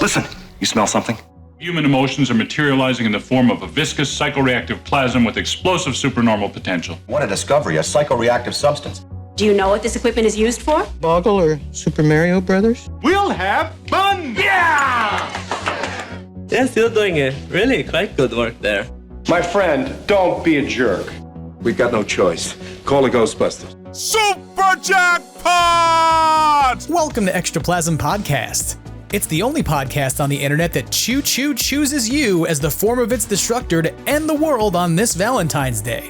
Listen, you smell something? Human emotions are materializing in the form of a viscous psychoreactive plasm with explosive supernormal potential. What a discovery, a psychoreactive substance. Do you know what this equipment is used for? Boggle or Super Mario Brothers? We'll have fun! Yeah! They're still doing it. Really quite good work there. My friend, don't be a jerk. We've got no choice. Call the Ghostbusters. Super Jackpot! Welcome to Extraplasm Podcast. It's the only podcast on the internet that chooses you as the form of its destructor to end the world on this Valentine's Day.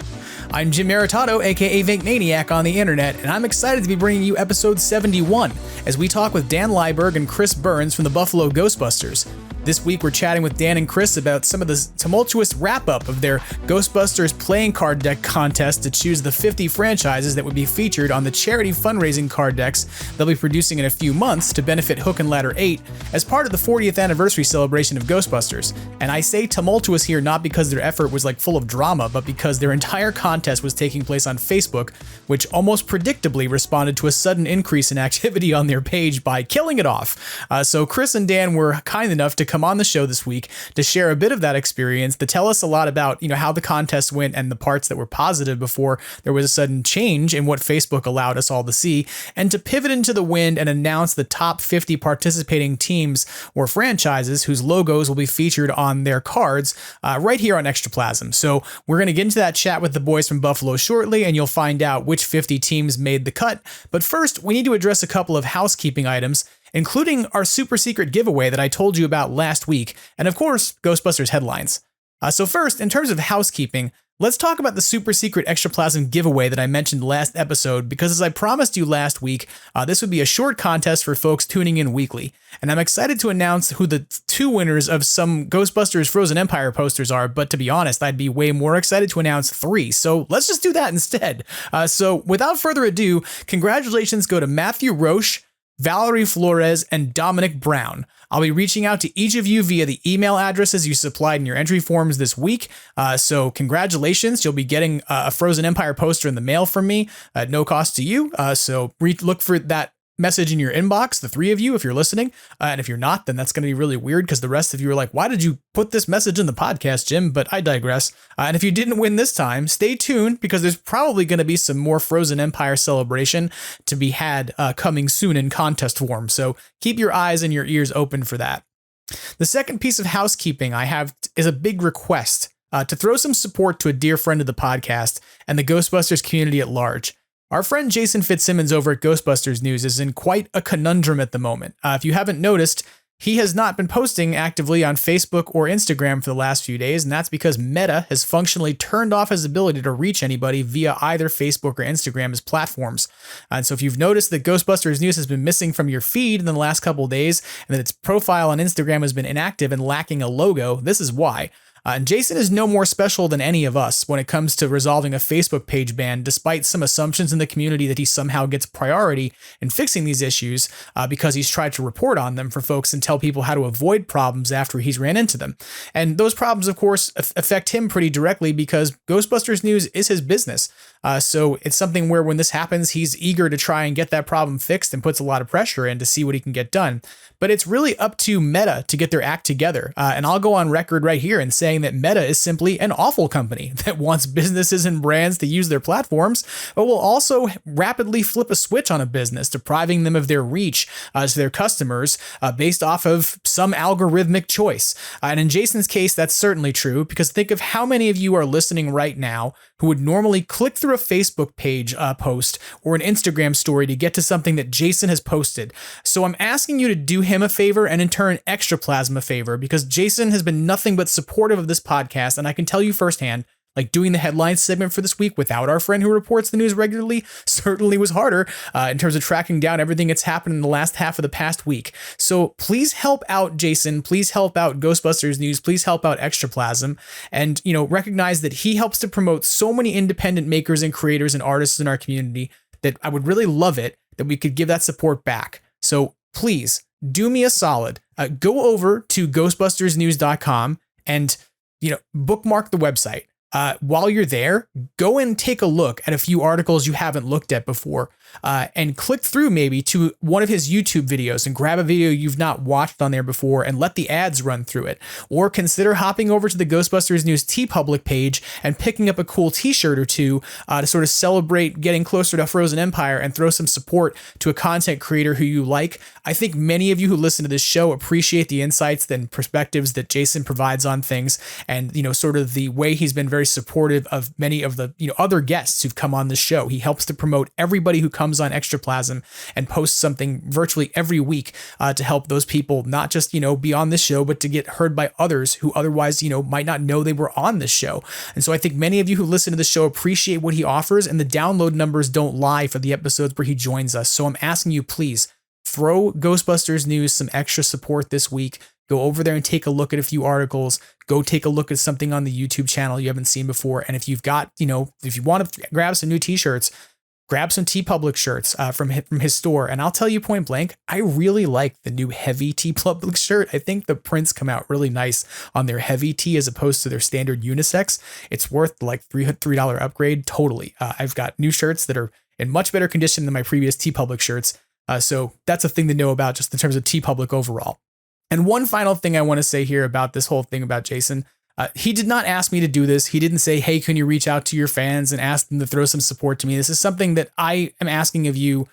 I'm Jim Maritato, aka Vankmaniac on the internet, and I'm excited to be bringing you episode 71 as we talk with Dan Liberg and Chris Burns from the Buffalo Ghostbusters. This week we're chatting with Dan and Chris about some of the tumultuous wrap-up of their Ghostbusters playing card deck contest to choose the 50 franchises that would be featured on the charity fundraising card decks they'll be producing in a few months to benefit Hook and Ladder 8 as part of the 40th anniversary celebration of Ghostbusters. And I say tumultuous here not because their effort was full of drama, but because their entire contest was taking place on Facebook, which almost predictably responded to a sudden increase in activity on their page by killing it off. So Chris and Dan were kind enough to come on the show this week to share a bit of that experience, to tell us a lot about, how the contest went and the parts that were positive before there was a sudden change in what Facebook allowed us all to see, and to pivot into the wind and announce the top 50 participating teams or franchises whose logos will be featured on their cards right here on Extraplasm. So we're going to get into that chat with the boys from Buffalo shortly, and you'll find out which 50 teams made the cut. But first, we need to address a couple of housekeeping items, including our super secret giveaway that I told you about last week, and of course, Ghostbusters headlines. So first, in terms of housekeeping, let's talk about the super secret Extraplasm giveaway that I mentioned last episode, because as I promised you last week, this would be a short contest for folks tuning in weekly, and I'm excited to announce who the two winners of some Ghostbusters Frozen Empire posters are, but to be honest, I'd be way more excited to announce 3, so let's just do that instead. So without further ado, congratulations go to Matthew Roche, Valerie Flores, and Dominic Brown. I'll be reaching out to each of you via the email addresses you supplied in your entry forms this week. So congratulations. You'll be getting a Frozen Empire poster in the mail from me at no cost to you. So look for that message in your inbox, the 3 of you, if you're listening. And if you're not, then that's going to be really weird because the rest of you are like, why did you put this message in the podcast, Jim? But I digress. And if you didn't win this time, stay tuned because there's probably going to be some more Frozen Empire celebration to be had coming soon in contest form. So keep your eyes and your ears open for that. The second piece of housekeeping I have is a big request to throw some support to a dear friend of the podcast and the Ghostbusters community at large. Our friend Jason Fitzsimmons over at Ghostbusters News is in quite a conundrum at the moment. If you haven't noticed, he has not been posting actively on Facebook or Instagram for the last few days, and that's because Meta has functionally turned off his ability to reach anybody via either Facebook or Instagram as platforms. And so if you've noticed that Ghostbusters News has been missing from your feed in the last couple of days, and that its profile on Instagram has been inactive and lacking a logo, this is why. And Jason is no more special than any of us when it comes to resolving a Facebook page ban, despite some assumptions in the community that he somehow gets priority in fixing these issues because he's tried to report on them for folks and tell people how to avoid problems after he's ran into them. And those problems, of course, affect him pretty directly because Ghostbusters News is his business. So it's something where when this happens, he's eager to try and get that problem fixed and puts a lot of pressure in to see what he can get done. But it's really up to Meta to get their act together. And I'll go on record right here and saying that Meta is simply an awful company that wants businesses and brands to use their platforms, but will also rapidly flip a switch on a business, depriving them of their reach to their customers based off of some algorithmic choice. And in Jason's case, that's certainly true, because think of how many of you are listening right now who would normally click through a Facebook page post or an Instagram story to get to something that Jason has posted. So I'm asking you to do him a favor and in turn Extraplasm a favor, because Jason has been nothing but supportive of this podcast, and I can tell you firsthand, doing the headlines segment for this week without our friend who reports the news regularly certainly was harder in terms of tracking down everything that's happened in the last half of the past week. So please help out Jason, please help out Ghostbusters News, please help out Extraplasm, and recognize that he helps to promote so many independent makers and creators and artists in our community that I would really love it that we could give that support back. So please do me a solid, go over to ghostbustersnews.com and bookmark the website. while you're there, go and take a look at a few articles you haven't looked at before, and click through maybe to one of his YouTube videos and grab a video you've not watched on there before and let the ads run through it. Or consider hopping over to the Ghostbusters News TeePublic page and picking up a cool t-shirt or two to sort of celebrate getting closer to Frozen Empire and throw some support to a content creator who you like. I think many of you who listen to this show appreciate the insights and perspectives that Jason provides on things, and, sort of the way he's been very supportive of many of the, other guests who've come on the show. He helps to promote everybody who comes on Extraplasm and posts something virtually every week to help those people not just, be on this show, but to get heard by others who otherwise, might not know they were on this show. And so I think many of you who listen to the show appreciate what he offers, and the download numbers don't lie for the episodes where he joins us. So I'm asking you, please throw Ghostbusters News some extra support this week. Go over there and take a look at a few articles. Go take a look at something on the YouTube channel you haven't seen before. And if you've got, if you want to grab some new t-shirts, grab some TeePublic shirts from his store. And I'll tell you point blank, I really like the new heavy TeePublic shirt. I think the prints come out really nice on their heavy tee as opposed to their standard unisex. It's worth like $3 upgrade. Totally. I've got new shirts that are in much better condition than my previous TeePublic shirts. So that's a thing to know about just in terms of TeePublic overall. And one final thing I want to say here about this whole thing about Jason. He did not ask me to do this. He didn't say, hey, can you reach out to your fans and ask them to throw some support to me? This is something that I am asking of you,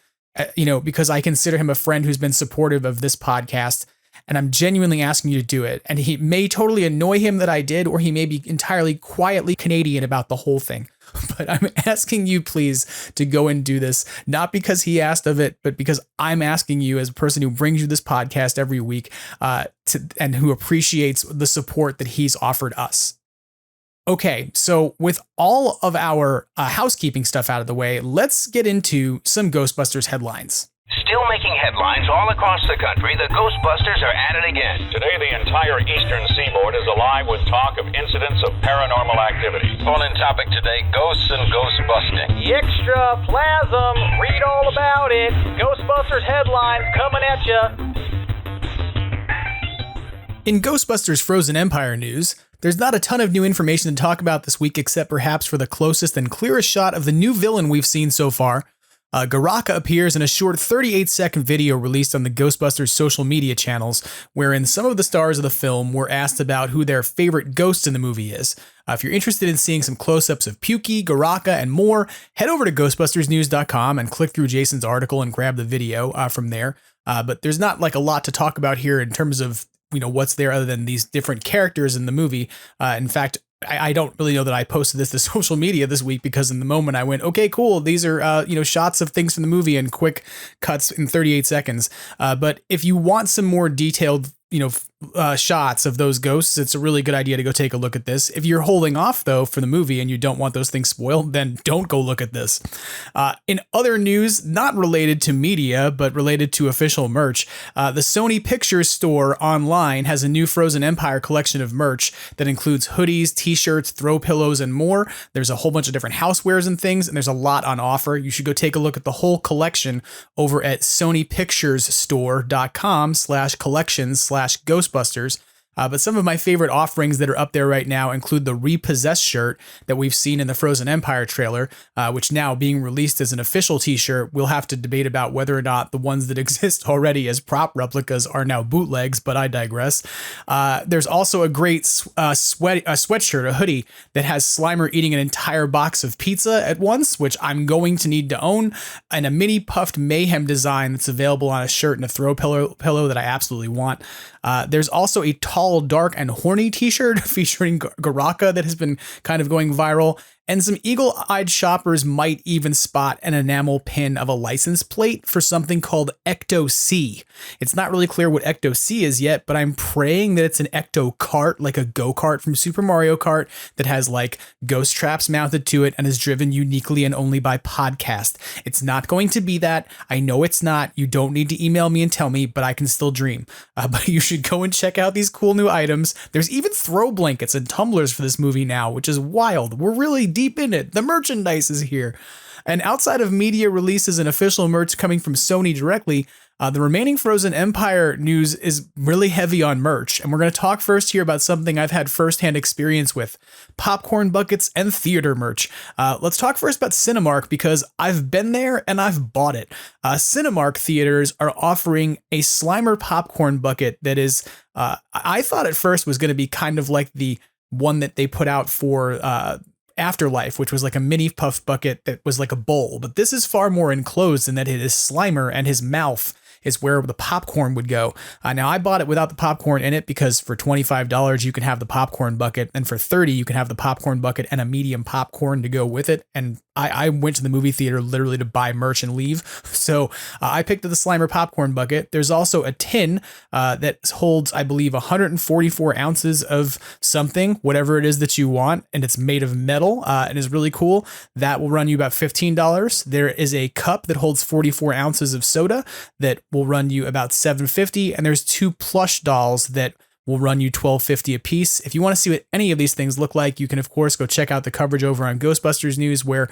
because I consider him a friend who's been supportive of this podcast. And I'm genuinely asking you to do it. And he may totally annoy him that I did, or he may be entirely quietly Canadian about the whole thing. But I'm asking you, please, to go and do this, not because he asked of it, but because I'm asking you as a person who brings you this podcast every week and who appreciates the support that he's offered us. Okay, so with all of our housekeeping stuff out of the way, let's get into some Ghostbusters headlines. Still making headlines all across the country, the Ghostbusters are at it again. Today, the entire eastern seaboard is alive with talk of incidents of paranormal activity. Phone-in topic today, ghosts and ghost busting. Extraplasm, read all about it. Ghostbusters headlines coming at ya. In Ghostbusters Frozen Empire news, there's not a ton of new information to talk about this week, except perhaps for the closest and clearest shot of the new villain we've seen so far. Garaka appears in a short 38-second video released on the Ghostbusters social media channels, wherein some of the stars of the film were asked about who their favorite ghost in the movie is. If you're interested in seeing some close-ups of Pukey, Garaka, and more, head over to ghostbustersnews.com and click through Jason's article and grab the video from there. But there's not like a lot to talk about here in terms of what's there other than these different characters in the movie. In fact, I don't really know that I posted this to social media this week, because in the moment I went, okay, cool. These are, shots of things from the movie and quick cuts in 38 seconds. But if you want some more detailed, shots of those ghosts, it's a really good idea to go take a look at this. If you're holding off though for the movie and you don't want those things spoiled, then don't go look at this. In other news, not related to media, but related to official merch, the Sony Pictures store online has a new Frozen Empire collection of merch that includes hoodies, t-shirts, throw pillows, and more. There's a whole bunch of different housewares and things, and there's a lot on offer. You should go take a look at the whole collection over at sonypicturesstore.com/collections/Ghostbusters. But some of my favorite offerings that are up there right now include the Repossessed shirt that we've seen in the Frozen Empire trailer, which now being released as an official t-shirt, we'll have to debate about whether or not the ones that exist already as prop replicas are now bootlegs, but I digress. There's also a great sweatshirt, a hoodie that has Slimer eating an entire box of pizza at once, which I'm going to need to own, and a mini puffed mayhem design that's available on a shirt and a throw pillow that I absolutely want. There's also a tall, dark, and horny t-shirt featuring Garaka that has been kind of going viral. And some eagle-eyed shoppers might even spot an enamel pin of a license plate for something called Ecto-C. It's not really clear what Ecto-C is yet, but I'm praying that it's an Ecto-Kart, like a go-kart from Super Mario Kart that has like ghost traps mounted to it and is driven uniquely and only by podcast. It's not going to be that. I know it's not. You don't need to email me and tell me, but I can still dream. But you should go and check out these cool new items. There's even throw blankets and tumblers for this movie now, which is wild. We're really deep in it. The merchandise is here. And outside of media releases and official merch coming from Sony directly, The remaining Frozen Empire news is really heavy on merch, and we're going to talk first here about something I've had firsthand experience with: popcorn buckets and theater merch. Let's talk first about Cinemark, because I've been there and I've bought it. Cinemark theaters are offering a Slimer popcorn bucket that is, I thought at first was going to be kind of like the one that they put out for Afterlife, which was like a mini puff bucket that was like a bowl, but this is far more enclosed in that it is Slimer and his mouth is where the popcorn would go. Now I bought it without the popcorn in it because for $25 you can have the popcorn bucket, and for $30 you can have the popcorn bucket and a medium popcorn to go with it. And I went to the movie theater literally to buy merch and leave. So I picked up the Slimer popcorn bucket. There's also a tin that holds, I believe, 144 ounces of something, whatever it is that you want, and it's made of metal and is really cool. That will run you about $15. There is a cup that holds 44 ounces of soda that will run you about $7.50, and there's 2 plush dolls that will run you $12.50 a piece. If you want to see what any of these things look like, you can of course go check out the coverage over on Ghostbusters News, where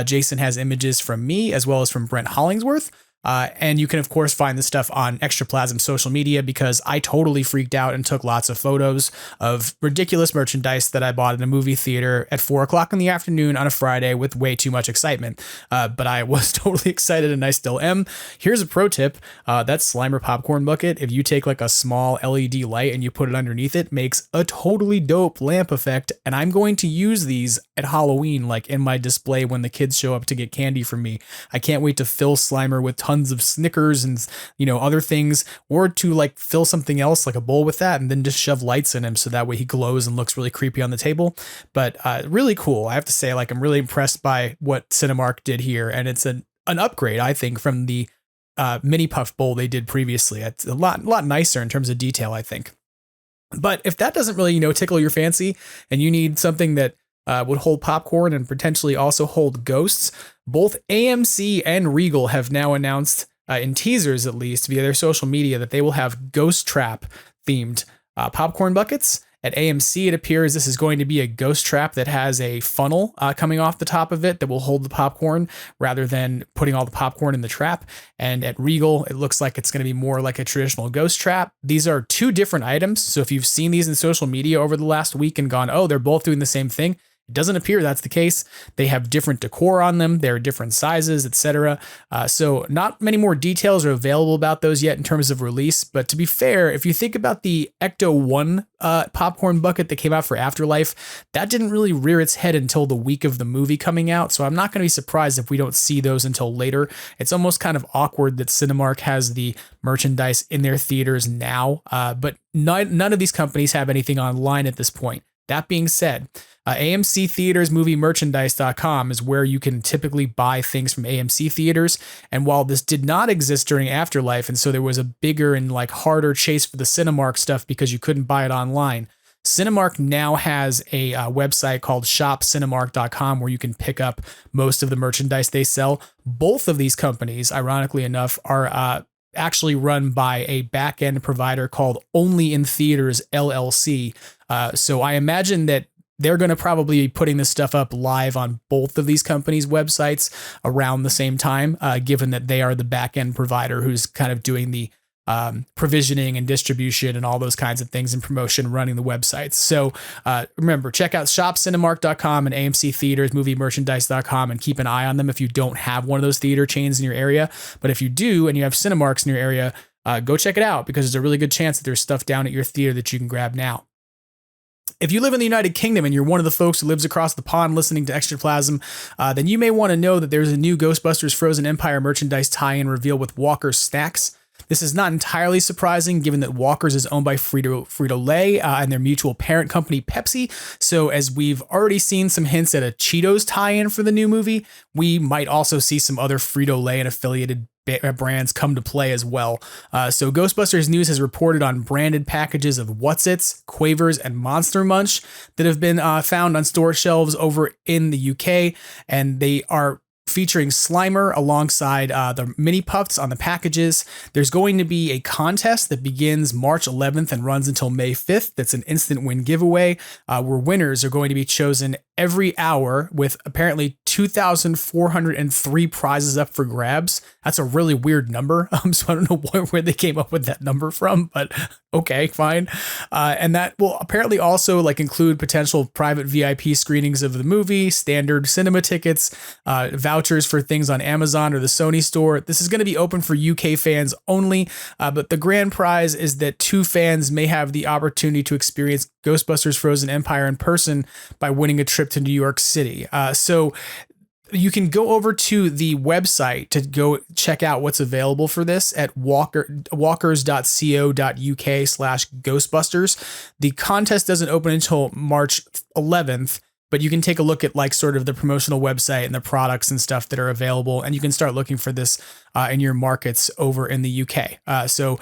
Jason has images from me as well as from Brent Hollingsworth. And you can, of course, find the stuff on Extraplasm social media, because I totally freaked out and took lots of photos of ridiculous merchandise that I bought in a movie theater at 4:00 in the afternoon on a Friday with way too much excitement. But I was totally excited, and I still am. Here's a pro tip. That Slimer popcorn bucket, if you take like a small LED light and you put it underneath it, makes a totally dope lamp effect. And I'm going to use these at Halloween, like in my display when the kids show up to get candy from me. I can't wait to fill Slimer with tons of Snickers and, other things, or to like fill something else like a bowl with that and then just shove lights in him so that way he glows and looks really creepy on the table. But really cool. I have to say, like, I'm really impressed by what Cinemark did here, and it's an upgrade, I think, from the mini puff bowl they did previously. It's a lot nicer in terms of detail, I think. But if that doesn't really, tickle your fancy, and you need something that would hold popcorn and potentially also hold ghosts, both AMC and Regal have now announced, in teasers at least, via their social media, that they will have Ghost Trap themed popcorn buckets. At AMC, it appears this is going to be a ghost trap that has a funnel coming off the top of it that will hold the popcorn rather than putting all the popcorn in the trap. And at Regal, it looks like it's going to be more like a traditional ghost trap. These are two different items. So if you've seen these in social media over the last week and gone, oh, they're both doing the same thing, it doesn't appear that's the case. They have different decor on them. They're different sizes, etc. So not many more details are available about those yet in terms of release. But to be fair, if you think about the Ecto-1 popcorn bucket that came out for Afterlife, that didn't really rear its head until the week of the movie coming out. So I'm not going to be surprised if we don't see those until later. It's almost kind of awkward that Cinemark has the merchandise in their theaters now, but none of these companies have anything online at this point. That being said, AMC Theaters Movie Merchandise.com is where you can typically buy things from AMC theaters. And while this did not exist during Afterlife, and so there was a bigger and like harder chase for the Cinemark stuff because you couldn't buy it online, Cinemark now has a website called shopcinemark.com where you can pick up most of the merchandise they sell. Both of these companies, ironically enough, are actually run by a back-end provider called Only in Theaters LLC. So I imagine that they're going to probably be putting this stuff up live on both of these companies' websites around the same time, given that they are the back-end provider who's kind of doing the provisioning and distribution and all those kinds of things and promotion running the websites. So remember, check out shopcinemark.com and AMC Theaters Movie Merchandise.com and keep an eye on them if you don't have one of those theater chains in your area. But if you do and you have Cinemarks in your area, go check it out, because there's a really good chance that there's stuff down at your theater that you can grab now. If you live in the United Kingdom and you're one of the folks who lives across the pond listening to Extraplasm, then you may want to know that there's a new Ghostbusters Frozen Empire merchandise tie-in reveal with Walker's Snacks. This is not entirely surprising, given that Walker's is owned by Frito-Lay and their mutual parent company, Pepsi. So as we've already seen some hints at a Cheetos tie-in for the new movie, we might also see some other Frito-Lay and affiliated brands come to play as well. So Ghostbusters News has reported on branded packages of What's-Its, Quavers, and Monster Munch that have been found on store shelves over in the UK, and they are featuring Slimer alongside the mini puffs on the packages. There's going to be a contest that begins March 11th and runs until May 5th. That's an instant win giveaway where winners are going to be chosen every hour with apparently 2,403 prizes up for grabs. That's a really weird number. So I don't know where they came up with that number from, but okay, fine. And that will apparently also like include potential private VIP screenings of the movie, standard cinema tickets, vouchers for things on Amazon or the Sony store. This is going to be open for UK fans only, but the grand prize is that 2 fans may have the opportunity to experience Ghostbusters Frozen Empire in person by winning a trip to New York City. So you can go over to the website to go check out what's available for this at walkers.co.uk/Ghostbusters. The contest doesn't open until March 11th, but you can take a look at like sort of the promotional website and the products and stuff that are available, and you can start looking for this in your markets over in the UK. So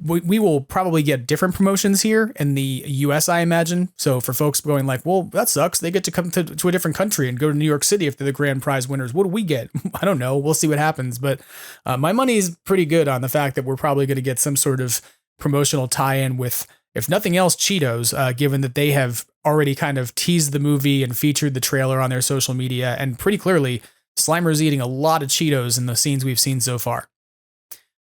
we will probably get different promotions here in the US, I imagine. So for folks going like, well, that sucks, they get to come to a different country and go to New York City if they're the grand prize winners. What do we get? I don't know. We'll see what happens. But my money is pretty good on the fact that we're probably going to get some sort of promotional tie-in with, if nothing else, Cheetos, given that they have already kind of teased the movie and featured the trailer on their social media. And pretty clearly, Slimer's eating a lot of Cheetos in the scenes we've seen so far.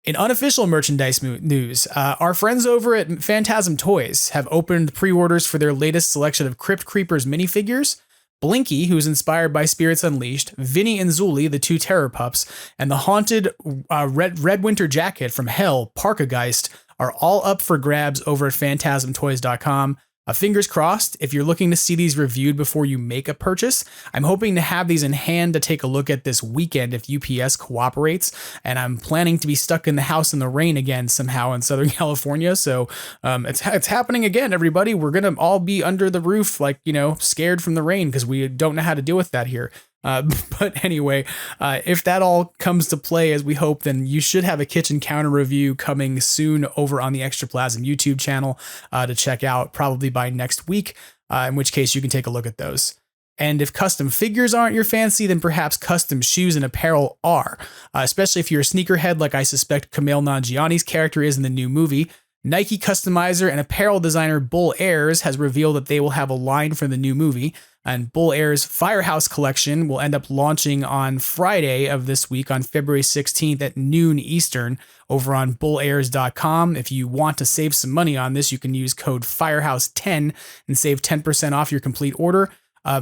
In unofficial merchandise news, our friends over at Phantasm Toys have opened pre-orders for their latest selection of Crypt Creepers minifigures. Blinky, who's inspired by Spirits Unleashed, Vinny and Zuli, the 2 terror pups, and the haunted red winter jacket from Hell, Parkageist, are all up for grabs over at phantasmtoys.com. Fingers crossed, if you're looking to see these reviewed before you make a purchase. I'm hoping to have these in hand to take a look at this weekend if UPS cooperates, and I'm planning to be stuck in the house in the rain again somehow in Southern California. So it's happening again, everybody. We're going to all be under the roof, like, scared from the rain because we don't know how to deal with that here. But anyway, if that all comes to play as we hope, then you should have a kitchen counter review coming soon over on the Extraplasm YouTube channel to check out probably by next week, in which case you can take a look at those. And if custom figures aren't your fancy, then perhaps custom shoes and apparel are, especially if you're a sneakerhead like I suspect Kumail Nanjiani's character is in the new movie. Nike customizer and apparel designer Bull Ayers has revealed that they will have a line for the new movie, and Bull Ayers' Firehouse collection will end up launching on Friday of this week on February 16th at noon Eastern over on bullayers.com. If you want to save some money on this, you can use code FIREHOUSE10 and save 10% off your complete order.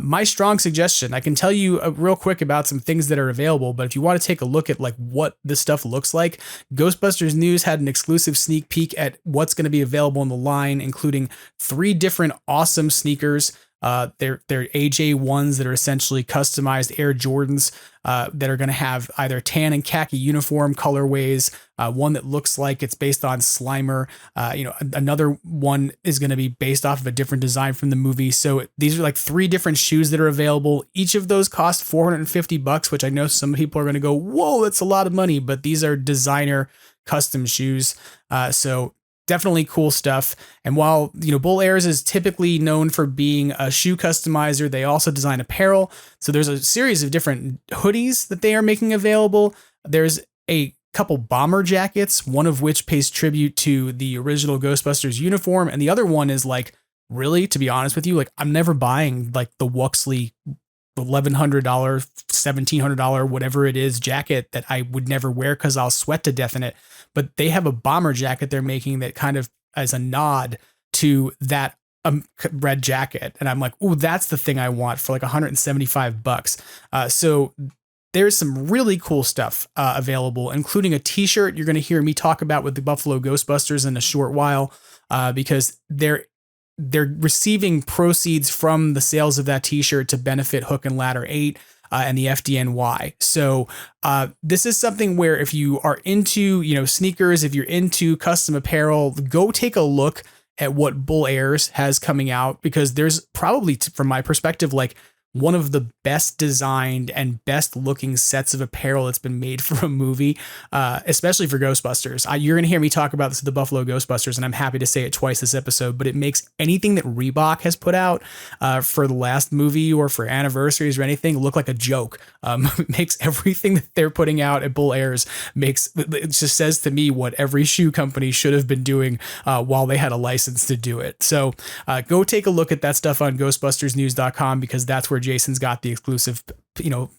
My strong suggestion, I can tell you real quick about some things that are available, but if you want to take a look at like what this stuff looks like, Ghostbusters News had an exclusive sneak peek at what's going to be available in the line, including 3 different awesome sneakers. They're AJ1s that are essentially customized Air Jordans that are going to have either tan and khaki uniform colorways. One that looks like it's based on Slimer. Another one is going to be based off of a different design from the movie. So these are like 3 different shoes that are available. Each of those cost $450, which I know some people are going to go, whoa, that's a lot of money. But these are designer custom shoes. So definitely cool stuff. And while, Bull Ayers is typically known for being a shoe customizer, they also design apparel. So there's a series of different hoodies that they are making available. There's a couple bomber jackets, one of which pays tribute to the original Ghostbusters uniform. And the other one is like, really, to be honest with you, like I'm never buying like the Wuxley $1,100, $1,700, whatever it is, jacket that I would never wear because I'll sweat to death in it. But they have a bomber jacket they're making that kind of as a nod to that red jacket. And I'm like, ooh, that's the thing I want for like $175. So there's some really cool stuff available, including a t-shirt you're going to hear me talk about with the Buffalo Ghostbusters in a short while, because they're receiving proceeds from the sales of that t-shirt to benefit Hook and Ladder 8 and the FDNY. So this is something where if you are into, sneakers, if you're into custom apparel, go take a look at what Bull Ayers has coming out, because there's probably, from my perspective, like one of the best designed and best looking sets of apparel that's been made for a movie, especially for Ghostbusters. You're going to hear me talk about this at the Buffalo Ghostbusters, and I'm happy to say it twice this episode, but it makes anything that Reebok has put out for the last movie or for anniversaries or anything look like a joke. It makes everything that they're putting out at Bull Airs it just says to me what every shoe company should have been doing while they had a license to do it. So go take a look at that stuff on ghostbustersnews.com, because that's where Jason's got the exclusive,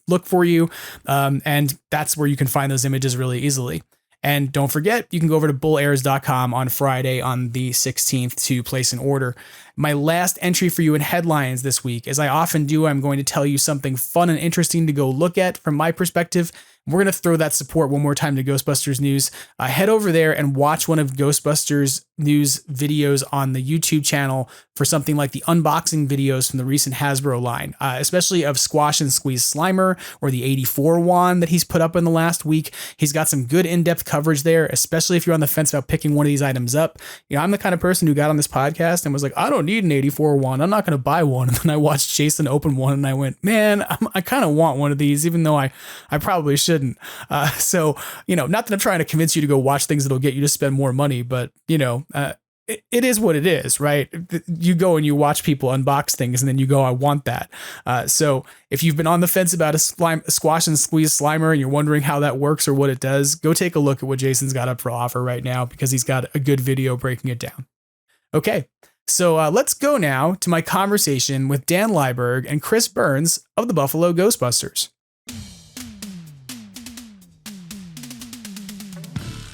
look for you. And that's where you can find those images really easily. And don't forget, you can go over to bullairs.com on Friday on the 16th to place an order. My last entry for you in headlines this week, as I often do, I'm going to tell you something fun and interesting to go look at from my perspective. We're going to throw that support one more time to Ghostbusters News. Head over there and watch one of Ghostbusters News videos on the YouTube channel for something like the unboxing videos from the recent Hasbro line, especially of Squash and Squeeze Slimer or the 84 wand that he's put up in the last week. He's got some good in-depth coverage there, especially if you're on the fence about picking one of these items up. I'm the kind of person who got on this podcast and was like, I don't need an 84 wand. I'm not going to buy one. And then I watched Jason open one and I went, man, I kind of want one of these, even though I probably shouldn't. So, not that I'm trying to convince you to go watch things that'll get you to spend more money, but, it is what it is, right? You go and you watch people unbox things and then you go, I want that. So if you've been on the fence about a Squash and Squeeze Slimer and you're wondering how that works or what it does, go take a look at what Jason's got up for offer right now, because he's got a good video breaking it down. Okay. So let's go now to my conversation with Dan Liberg and Chris Burns of the Buffalo Ghostbusters.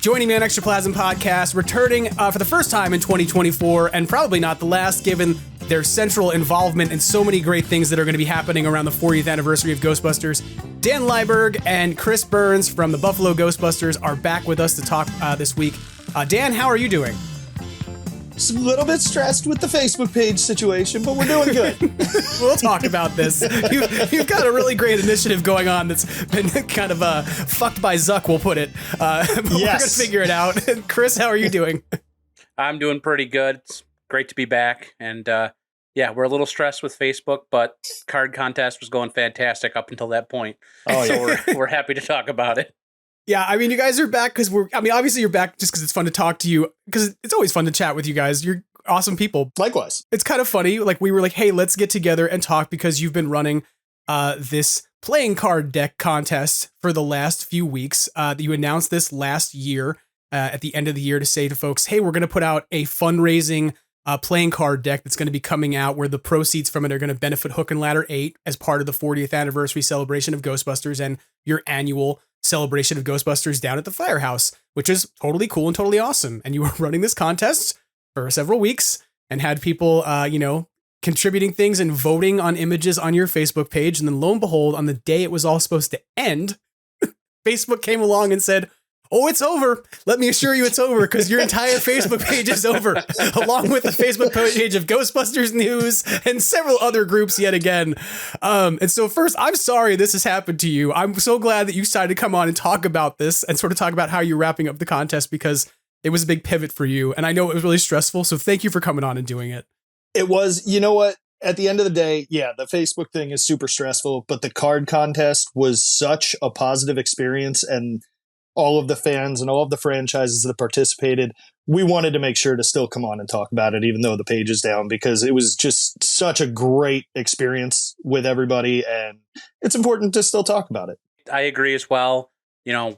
Joining me on Extraplasm podcast, returning for the first time in 2024, and probably not the last, given their central involvement in so many great things that are going to be happening around the 40th anniversary of Ghostbusters. Dan Liberg and Chris Burns from the Buffalo Ghostbusters are back with us to talk this week. Dan, how are you doing? Just a little bit stressed with the Facebook page situation, but we're doing good. We'll talk about this. You've got a really great initiative going on that's been kind of fucked by Zuck, we'll put it. But yes. We're going to figure it out. Chris, how are you doing? I'm doing pretty good. It's great to be back. And we're a little stressed with Facebook, but card contest was going fantastic up until that point. Oh, yeah. So we're happy to talk about it. Yeah, I mean, you guys are back because obviously you're back just because it's fun to talk to you, because it's always fun to chat with you guys. You're awesome people. Likewise. It's kind of funny. Like, we were like, hey, let's get together and talk, because you've been running this playing card deck contest for the last few weeks. You announced this last year at the end of the year to say to folks, hey, we're going to put out a fundraising playing card deck that's going to be coming out, where the proceeds from it are going to benefit Hook and Ladder 8 as part of the 40th anniversary celebration of Ghostbusters and your annual celebration of Ghostbusters down at the Firehouse, which is totally cool and totally awesome. And you were running this contest for several weeks and had people, contributing things and voting on images on your Facebook page. And then lo and behold, on the day it was all supposed to end, Facebook came along and said, oh, it's over. Let me assure you it's over, because your entire Facebook page is over, along with the Facebook page of Ghostbusters News and several other groups yet again. And so first, I'm sorry this has happened to you. I'm so glad that you decided to come on and talk about this and sort of talk about how you're wrapping up the contest, because it was a big pivot for you. And I know it was really stressful. So thank you for coming on and doing it. It was, you know what? At the end of the day, yeah, the Facebook thing is super stressful, but the card contest was such a positive experience, and all of the fans and all of the franchises that participated, we wanted to make sure to still come on and talk about it, even though the page is down, because it was just such a great experience with everybody, and it's important to still talk about it. I agree as well.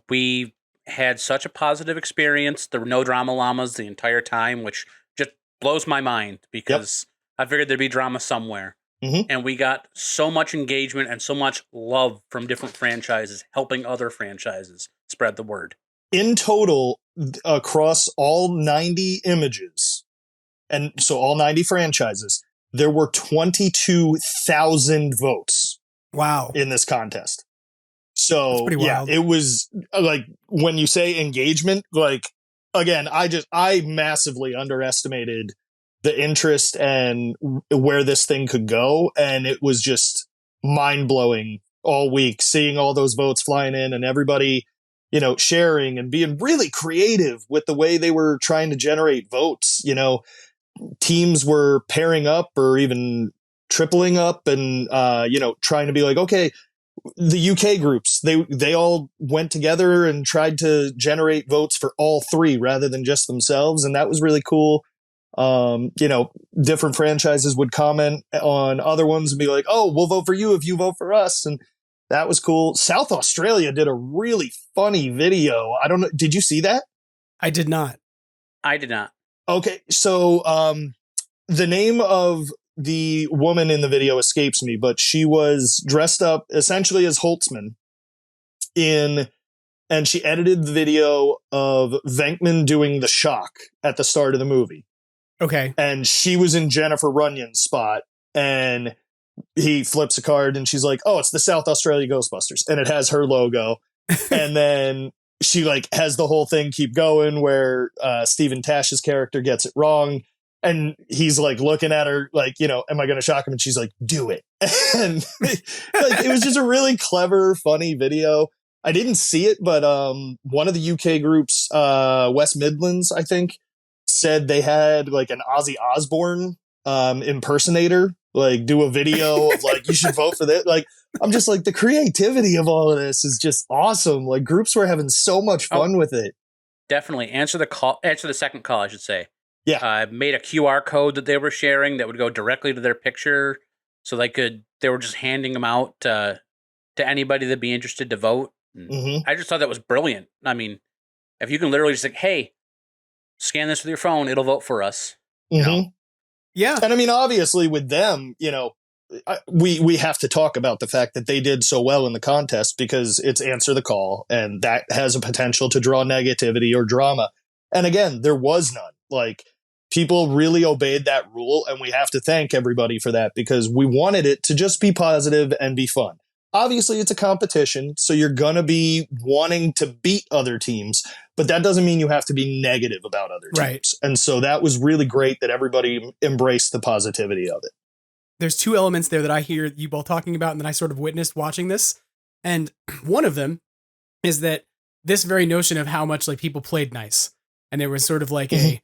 We had such a positive experience. There were no drama llamas the entire time, which just blows my mind, because I figured there'd be drama somewhere. Mm-hmm. And we got so much engagement and so much love from different franchises, helping other franchises spread the word. In total, across all 90 images, and so all 90 franchises, there were 22,000 votes. Wow. In this contest. So, yeah, it was like, when you say engagement, like, again, I massively underestimated the interest and where this thing could go. And it was just mind blowing all week, seeing all those votes flying in and everybody, sharing and being really creative with the way they were trying to generate votes. Teams were pairing up or even tripling up and, trying to be like, okay, the UK groups, they all went together and tried to generate votes for all three rather than just themselves. And that was really cool. Different franchises would comment on other ones and be like, oh, we'll vote for you if you vote for us. And that was cool. South Australia did a really funny video. I don't know. Did you see that? I did not. I did not. Okay. So, the name of the woman in the video escapes me, but she was dressed up essentially as Holtzman and she edited the video of Venkman doing the shock at the start of the movie. Okay. And she was in Jennifer Runyon's spot, and he flips a card and she's like, oh, it's the South Australia Ghostbusters. And it has her logo. And then she like has the whole thing keep going where Stephen Tash's character gets it wrong. And he's like looking at her like, am I going to shock him? And she's like, do it. And it was just a really clever, funny video. I didn't see it, but one of the UK groups, West Midlands, I think, said they had like an Ozzy Osbourne impersonator, like do a video of like, you should vote for this. Like, I'm just like, the creativity of all of this is just awesome. Like groups were having so much fun with it. Definitely. Answer the second call, I should say. Yeah. Made a QR code that they were sharing that would go directly to their picture. So they were just handing them out to anybody that'd be interested to vote. Mm-hmm. I just thought that was brilliant. I mean, if you can literally just like, hey, scan this with your phone, it'll vote for us. Mm-hmm. Yeah. And I mean, obviously with them, we have to talk about the fact that they did so well in the contest because it's answer the call, and that has a potential to draw negativity or drama. And again, there was none. Like, people really obeyed that rule, and we have to thank everybody for that because we wanted it to just be positive and be fun. Obviously, it's a competition, so you're going to be wanting to beat other teams, but that doesn't mean you have to be negative about other teams. Right. And so that was really great that everybody embraced the positivity of it. There's two elements there that I hear you both talking about and that I sort of witnessed watching this. And one of them is that this very notion of how much like people played nice. And there was sort of like a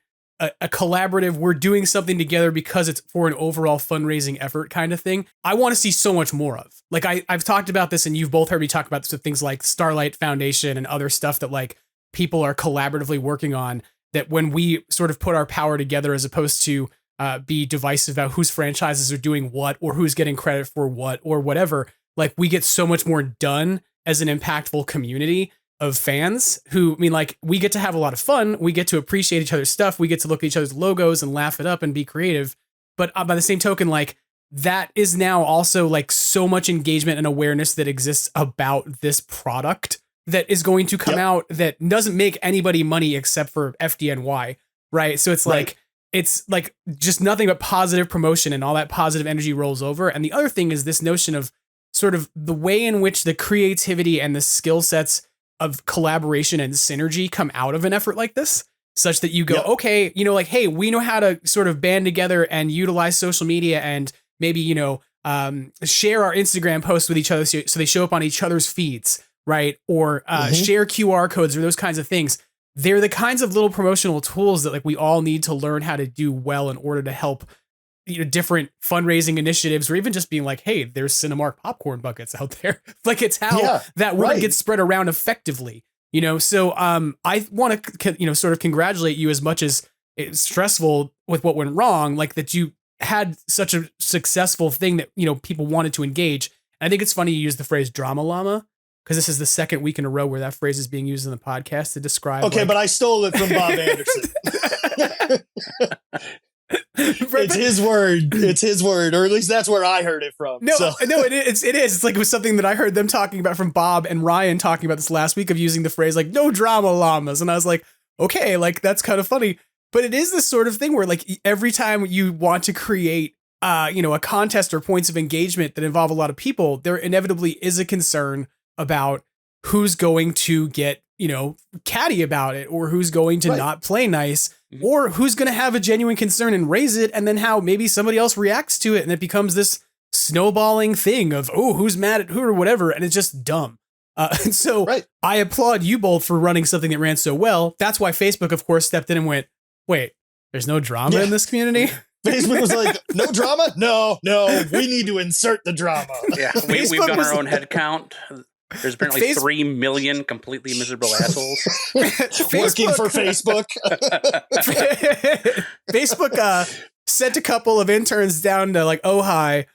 collaborative, we're doing something together because it's for an overall fundraising effort kind of thing. I want to see so much more of. Like I've talked about this and you've both heard me talk about this with things like Starlight Foundation and other stuff that like people are collaboratively working on, that when we sort of put our power together as opposed to be divisive about whose franchises are doing what or who's getting credit for what or whatever, like we get so much more done as an impactful community of fans who, I mean, like, we get to have a lot of fun. We get to appreciate each other's stuff. We get to look at each other's logos and laugh it up and be creative. But by the same token, like, that is now also like so much engagement and awareness that exists about this product that is going to come out that doesn't make anybody money except for FDNY. Right. So it's like just nothing but positive promotion, and all that positive energy rolls over. And the other thing is this notion of sort of the way in which the creativity and the skill sets of collaboration and synergy come out of an effort like this, such that you go, okay, like, hey, we know how to sort of band together and utilize social media and maybe, share our Instagram posts with each other so they show up on each other's feeds, right? Or share QR codes or those kinds of things. They're the kinds of little promotional tools that like we all need to learn how to do well in order to help different fundraising initiatives, or even just being like, hey, there's Cinemark popcorn buckets out there. Like, it's how that word gets spread around effectively, So I want to, sort of congratulate you, as much as it's stressful with what went wrong, like that you had such a successful thing that, people wanted to engage. And I think it's funny you use the phrase drama llama, because this is the second week in a row where that phrase is being used in the podcast to describe. Okay, but I stole it from Bob Anderson. It's his word. It's his word, or at least that's where I heard it from. No, it is. It's like it was something that I heard them talking about from Bob and Ryan talking about this last week, of using the phrase like no drama llamas, and I was like, okay, like that's kind of funny. But it is this sort of thing where like every time you want to create, a contest or points of engagement that involve a lot of people, there inevitably is a concern about who's going to get, catty about it, or who's going to not play nice, or who's going to have a genuine concern and raise it, and then how maybe somebody else reacts to it, and it becomes this snowballing thing of, oh, who's mad at who or whatever, and it's just dumb. And so I applaud you both for running something that ran so well. That's why Facebook, of course, stepped in and went, wait, there's no drama in this community? Facebook was like, no drama? No, we need to insert the drama. Yeah, we've done our own head count. There's apparently 3 million completely miserable assholes working for Facebook. Facebook sent a couple of interns down to like Ojai,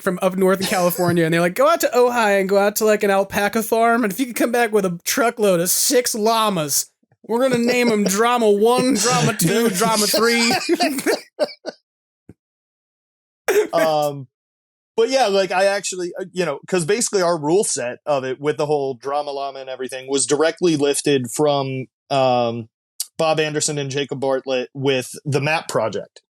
from up north in California, and they're like, go out to Ojai and go out to like an alpaca farm, and if you could come back with a truckload of 6 llamas, we're gonna name them Drama 1, Drama 2, Drama 3. But yeah, like I actually, because basically our rule set of it with the whole drama llama and everything was directly lifted from Bob Anderson and Jacob Bartlett with the map project.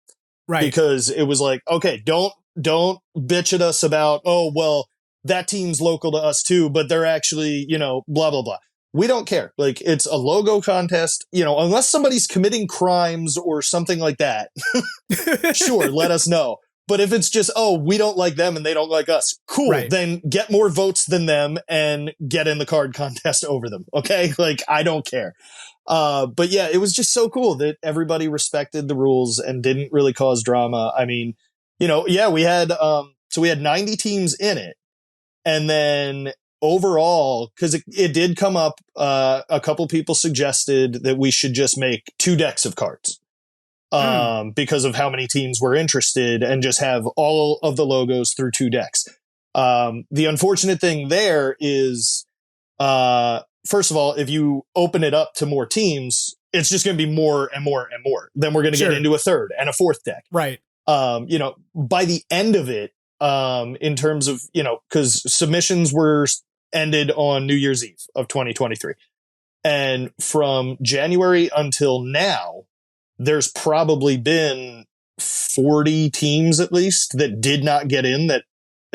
Right. Because it was like, okay, don't bitch at us about, oh, well, that team's local to us too, but they're actually, blah, blah, blah. We don't care. Like, it's a logo contest, unless somebody's committing crimes or something like that. Sure, let us know. But if it's just, oh, we don't like them and they don't like us, cool, right. Then get more votes than them and get in the card contest over them. Okay. Like, I don't care. But yeah, it was just so cool that everybody respected the rules and didn't really cause drama. I mean, we had, so we had 90 teams in it. And then overall, because it did come up, a couple people suggested that we should just make 2 decks of cards. Because of how many teams were interested and just have all of the logos through 2 decks. The unfortunate thing there is, first of all, if you open it up to more teams, it's just going to be more and more and more. Then we're going to get into a 3rd and a 4th deck. Right. By the end of it, in terms of, because submissions were ended on New Year's Eve of 2023. And from January until now, there's probably been 40 teams at least that did not get in that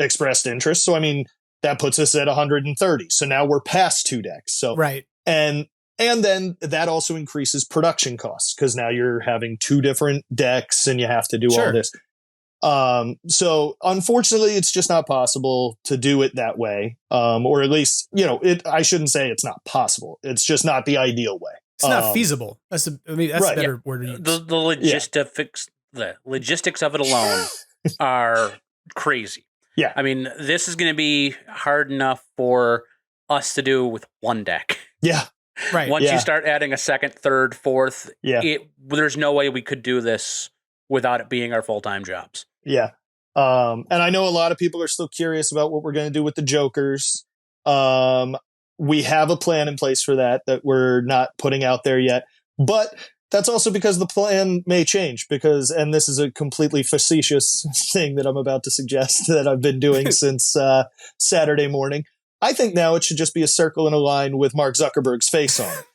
expressed interest. So, I mean, that puts us at 130. So now we're past 2 decks. So, right. And then that also increases production costs because now you're having 2 different decks and you have to do all this. So unfortunately, it's just not possible to do it that way. Or at least, I shouldn't say it's not possible. It's just not the ideal way. It's not feasible. That's a better word to use. The logistics of it alone are crazy. Yeah. I mean, this is going to be hard enough for us to do with 1 deck. Yeah. Right. Once you start adding a 2nd, 3rd, 4th, there's no way we could do this without it being our full-time jobs. Yeah. And I know a lot of people are still curious about what we're going to do with the Jokers. We have a plan in place for that we're not putting out there yet. But that's also because the plan may change and this is a completely facetious thing that I'm about to suggest that I've been doing since Saturday morning. I think now it should just be a circle and a line with Mark Zuckerberg's face on it.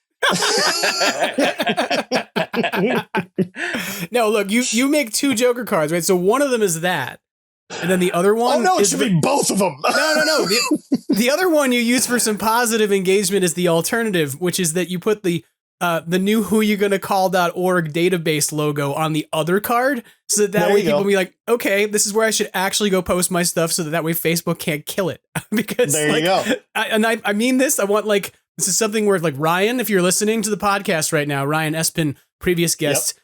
No, look, you make 2 Joker cards, right? So one of them is that. And then the other one... Oh, no, it should be both of them. No. The other one you use for some positive engagement is the alternative, which is that you put the new whoyougonacall.org database logo on the other card so that way people will be like, okay, this is where I should actually go post my stuff so that way Facebook can't kill it. Because there you go. I mean this. I want this is something where Ryan, if you're listening to the podcast right now, Ryan Espin, previous guest,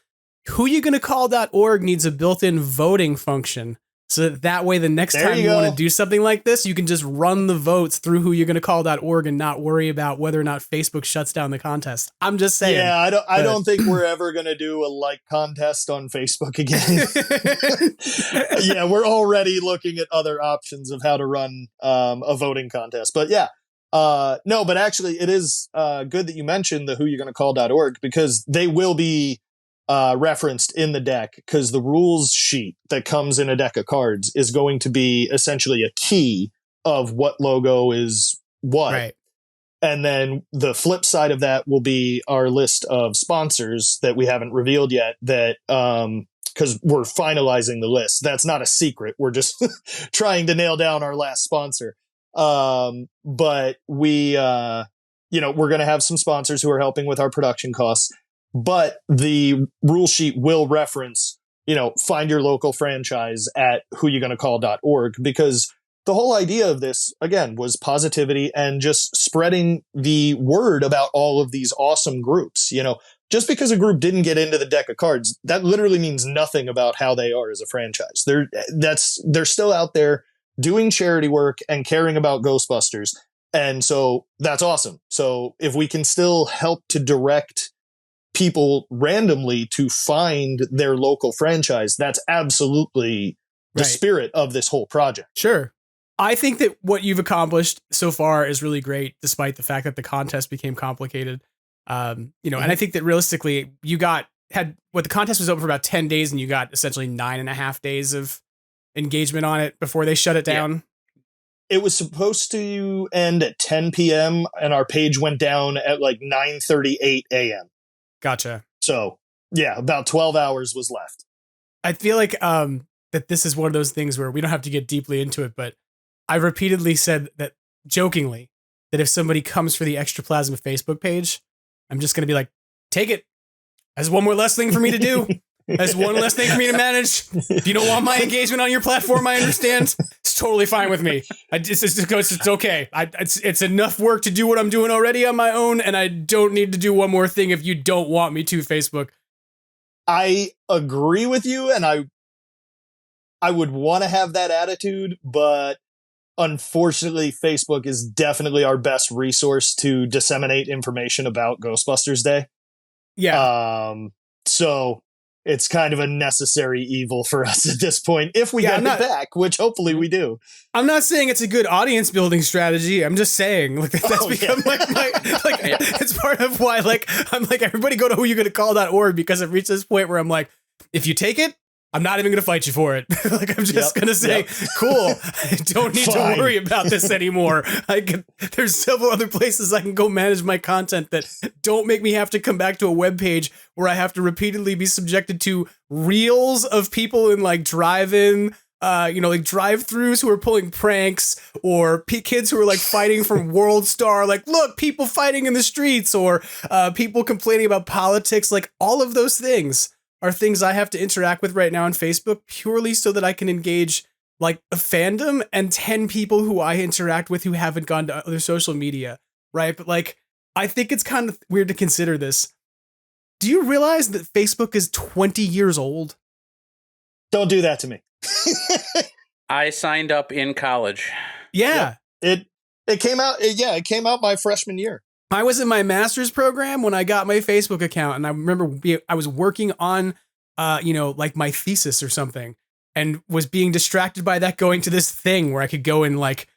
whoyougonacall.org needs a built-in voting function. So that way, the next time you want to do something like this, you can just run the votes through whoyougonacall.org and not worry about whether or not Facebook shuts down the contest. I'm just saying. Yeah, I don't think we're ever going to do a like contest on Facebook again. Yeah, we're already looking at other options of how to run a voting contest. But yeah, no, but actually, it is good that you mentioned the whoyougonacall.org because they will be referenced in the deck because the rules sheet that comes in a deck of cards is going to be essentially a key of what logo is what. Right. And then the flip side of that will be our list of sponsors that we haven't revealed yet that, because we're finalizing the list. That's not a secret. We're just trying to nail down our last sponsor. But we, we're going to have some sponsors who are helping with our production costs. But the rule sheet will reference, find your local franchise at whoyougonacall.org because the whole idea of this, again, was positivity and just spreading the word about all of these awesome groups. You know, just because a group didn't get into the deck of cards, that literally means nothing about how they are as a franchise. They're still out there doing charity work and caring about Ghostbusters. And so that's awesome. So if we can still help to direct people randomly to find their local franchise, that's absolutely the spirit of this whole project. Sure. I think that what you've accomplished so far is really great, despite the fact that the contest became complicated. And I think that realistically, the contest was open for about 10 days and you got essentially 9.5 days of engagement on it before they shut it down. Yeah. It was supposed to end at 10 p.m. and our page went down at like 9:38 a.m. Gotcha. So yeah, about 12 hours was left. I feel like that this is one of those things where we don't have to get deeply into it, but I've repeatedly said that jokingly that if somebody comes for the Extraplasm Facebook page, I'm just going to be like, take it. That's one more less thing for me to do. That's one less thing for me to manage. If you don't want my engagement on your platform, I understand. It's totally fine with me. It's okay. It's enough work to do what I'm doing already on my own, and I don't need to do one more thing if you don't want me to, Facebook. I agree with you, and I would want to have that attitude, but unfortunately, Facebook is definitely our best resource to disseminate information about Ghostbusters Day. Yeah. So it's kind of a necessary evil for us at this point, if we get it back, which hopefully we do. I'm not saying it's a good audience building strategy. I'm just saying like that's become it's part of why I'm like, everybody go to whoyougonnacall.org, because I've reached this point where I'm like, if you take it, I'm not even going to fight you for it. I'm just going to say, cool, I don't need to worry about this anymore. There's several other places I can go manage my content that don't make me have to come back to a web page where I have to repeatedly be subjected to reels of people in like drive-in, like drive-throughs who are pulling pranks, or kids who are like fighting from World Star, like, look, people fighting in the streets, or people complaining about politics. Like, all of those things are things I have to interact with right now on Facebook, purely so that I can engage like a fandom and 10 people who I interact with who haven't gone to other social media, right? But like, I think it's kind of weird to consider this. Do you realize that Facebook is 20 years old? Don't do that to me. I signed up in college. Yeah. Yep. It came out. It came out my freshman year. I was in my master's program when I got my Facebook account, and I remember I was working on, like my thesis or something, and was being distracted by that, going to this thing where I could go and like,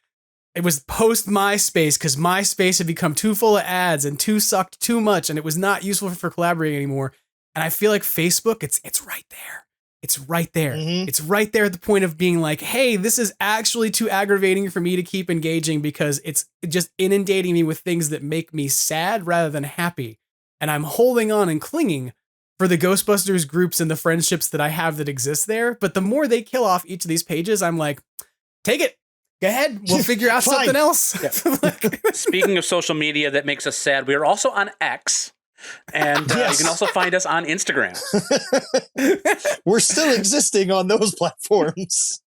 it was post MySpace, because MySpace had become too full of ads and sucked too much, and it was not useful for collaborating anymore. And I feel like Facebook, it's right there. It's right there. Mm-hmm. It's right there at the point of being like, hey, this is actually too aggravating for me to keep engaging, because it's just inundating me with things that make me sad rather than happy. And I'm holding on and clinging for the Ghostbusters groups and the friendships that I have that exist there. But the more they kill off each of these pages, I'm like, take it. Go ahead. We'll figure out something else. Yeah. Speaking of social media that makes us sad, we are also on X. And you can also find us on Instagram. We're still existing on those platforms.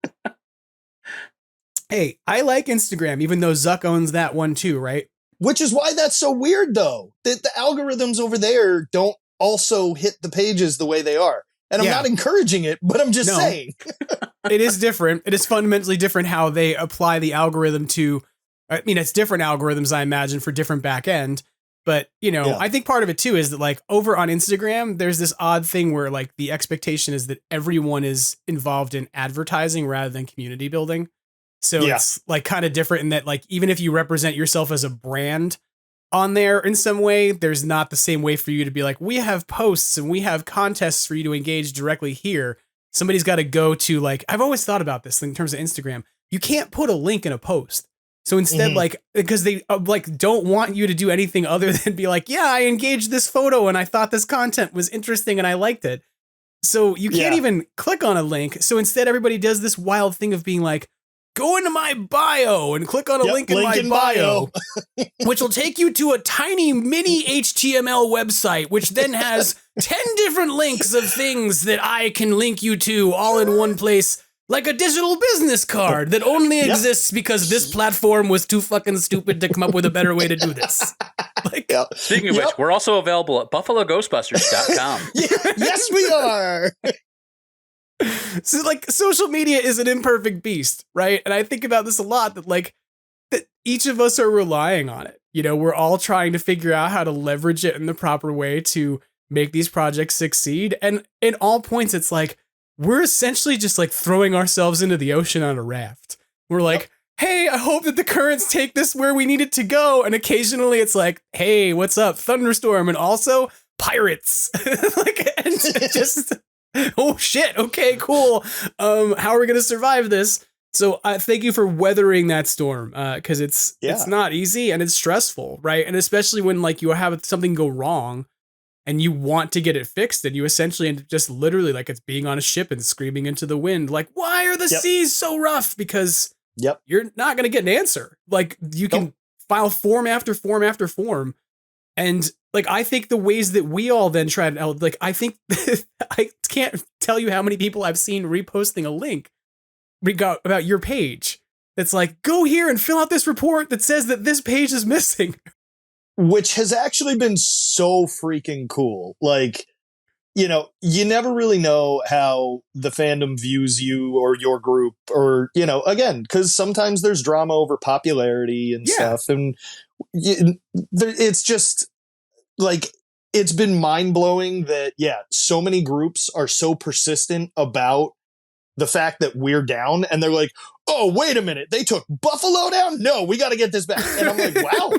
Hey, I like Instagram, even though Zuck owns that one too, right? Which is why that's so weird, though. That the algorithms over there don't also hit the pages the way they are. And I'm not encouraging it, but I'm just saying. It is different. It is fundamentally different how they apply the algorithm to, I mean, it's different algorithms, I imagine, for different back end. But, I think part of it, too, is that like over on Instagram, there's this odd thing where like the expectation is that everyone is involved in advertising rather than community building. So it's like kind of different in that, like, even if you represent yourself as a brand on there in some way, there's not the same way for you to be like, we have posts and we have contests for you to engage directly here. Somebody's got to go to like, I've always thought about this in terms of Instagram. You can't put a link in a post. So instead, like, because they like don't want you to do anything other than be like, yeah, I engaged this photo and I thought this content was interesting and I liked it. So you can't even click on a link. So instead, everybody does this wild thing of being like, go into my bio and click on a link in my bio, which will take you to a tiny mini HTML website, which then has 10 different links of things that I can link you to all in one place. like a digital business card that only exists because this platform was too fucking stupid to come up with a better way to do this. Like, Speaking of which, we're also available at buffaloghostbusters.com. Yes, we are. So like social media is an imperfect beast, right? And I think about this a lot, that each of us are relying on it. You know, we're all trying to figure out how to leverage it in the proper way to make these projects succeed. And in all points, it's like, we're essentially just like throwing ourselves into the ocean on a raft. We're like, hey, I hope that the currents take this where we need it to go. And occasionally it's like, hey, what's up? Thunderstorm. And also pirates. And just, oh shit. Okay, cool. How are we going to survive this? So thank you for weathering that storm. Cause it's not easy and it's stressful. Right. And especially when like you have something go wrong and you want to get it fixed, and you essentially end up just literally like it's being on a ship and screaming into the wind. Like, why are the seas so rough? Because you're not going to get an answer. Like you can file form after form after form. And like, I think the ways that we all then try to, like, I think I can't tell you how many people I've seen reposting a link about your page. That's like, go here and fill out this report that says that this page is missing. Which has actually been so freaking cool. Like, you know, you never really know how the fandom views you or your group, or, you know, again, because sometimes there's drama over popularity and stuff. And it's just like, it's been mind blowing that, so many groups are so persistent about the fact that we're down, and they're like, oh, wait a minute, they took Buffalo down? No, we got to get this back. And I'm like, wow.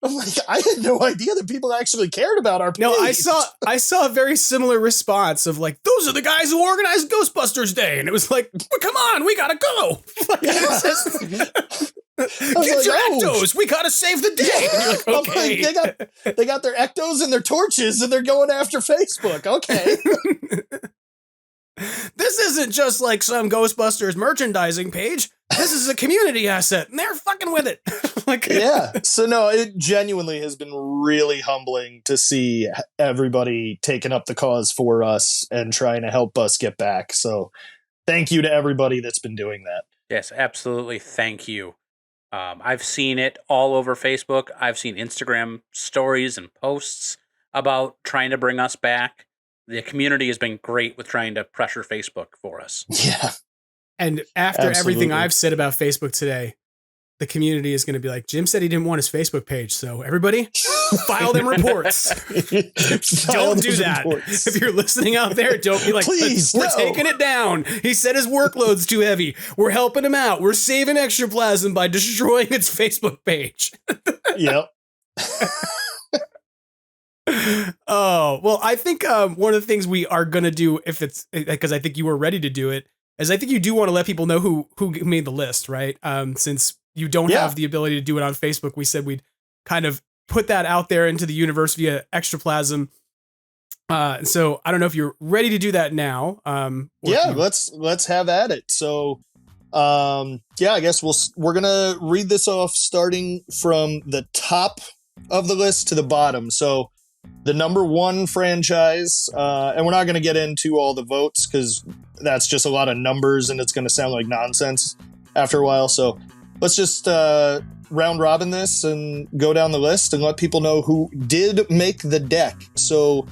I'm like, I had no idea that people actually cared about our page. No, I saw a very similar response of like, those are the guys who organized Ghostbusters Day. And it was like, well, come on, we got to go. Get your ectos. We got to save the day. And you're like, okay. Like, they got their ectos and their torches, and they're going after Facebook. Okay. This isn't just like some Ghostbusters merchandising page. This is a community asset, and they're fucking with it. So no, it genuinely has been really humbling to see everybody taking up the cause for us and trying to help us get back. So thank you to everybody that's been doing that. Yes, absolutely. Thank you. I've seen it all over Facebook. I've seen Instagram stories and posts about trying to bring us back. The community has been great with trying to pressure Facebook for us. Yeah. And after everything I've said about Facebook today, the community is going to be like, Jim said he didn't want his Facebook page. So everybody file them reports. Don't do that. Reports. If you're listening out there, don't be like, please, we're taking it down. He said his workload's too heavy. We're helping him out. We're saving Extraplasm by destroying its Facebook page. Yep. Oh, well, I think one of the things we are going to do, if it's because I think you were ready to do it, is I think you do want to let people know who made the list, right? Since you don't have the ability to do it on Facebook, we said we'd kind of put that out there into the universe via Extraplasm. So I don't know if you're ready to do that now. Let's have at it. So, I guess we're going to read this off starting from the top of the list to the bottom. So the number one franchise, and we're not going to get into all the votes because that's just a lot of numbers and it's going to sound like nonsense after a while. So let's just round robin this and go down the list and let people know who did make the deck. So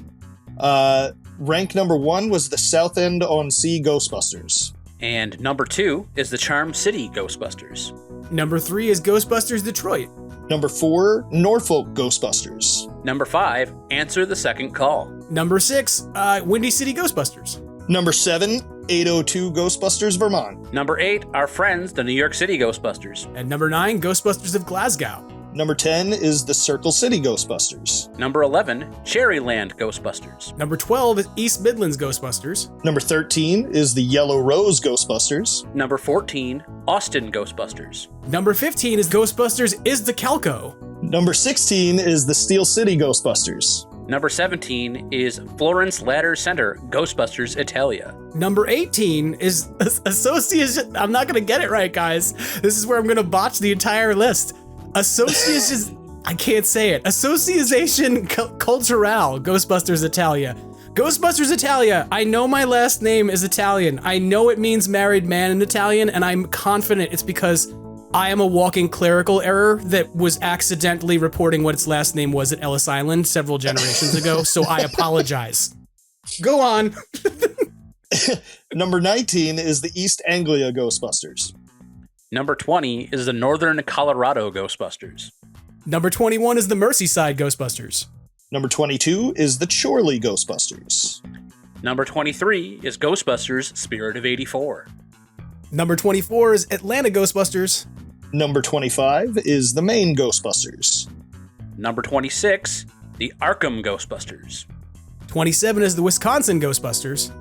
rank number one was the Southend on Sea Ghostbusters. And number 2 is the Charm City Ghostbusters. Number 3 is Ghostbusters Detroit. Number 4, Norfolk Ghostbusters. Number 5, Answer the Second Call. Number 6, Windy City Ghostbusters. Number 7, 802 Ghostbusters Vermont. Number 8, our friends, the New York City Ghostbusters. And number 9, Ghostbusters of Glasgow. Number 10 is the Circle City Ghostbusters. Number 11, Cherryland Ghostbusters. Number 12 is East Midlands Ghostbusters. Number 13 is the Yellow Rose Ghostbusters. Number 14, Austin Ghostbusters. Number 15 is Ghostbusters is the Calco. Number 16 is the Steel City Ghostbusters. Number 17 is Florence Ladder Center Ghostbusters Italia. Number 18 is Association. I'm not going to get it right, guys. This is where I'm going to botch the entire list. Association, I can't say it. Association Culturale Ghostbusters Italia. Ghostbusters Italia. I know my last name is Italian. I know it means married man in Italian, and I'm confident it's because I am a walking clerical error that was accidentally reporting what its last name was at Ellis Island several generations ago, so I apologize. Go on. Number 19 is the East Anglia Ghostbusters. Number 20 is the Northern Colorado Ghostbusters. Number 21 is the Merseyside Ghostbusters. Number 22 is the Chorley Ghostbusters. Number 23 is Ghostbusters Spirit of 84. Number 24 is Atlanta Ghostbusters. Number 25 is the Maine Ghostbusters. Number 26, the Arkham Ghostbusters. 27 is the Wisconsin Ghostbusters.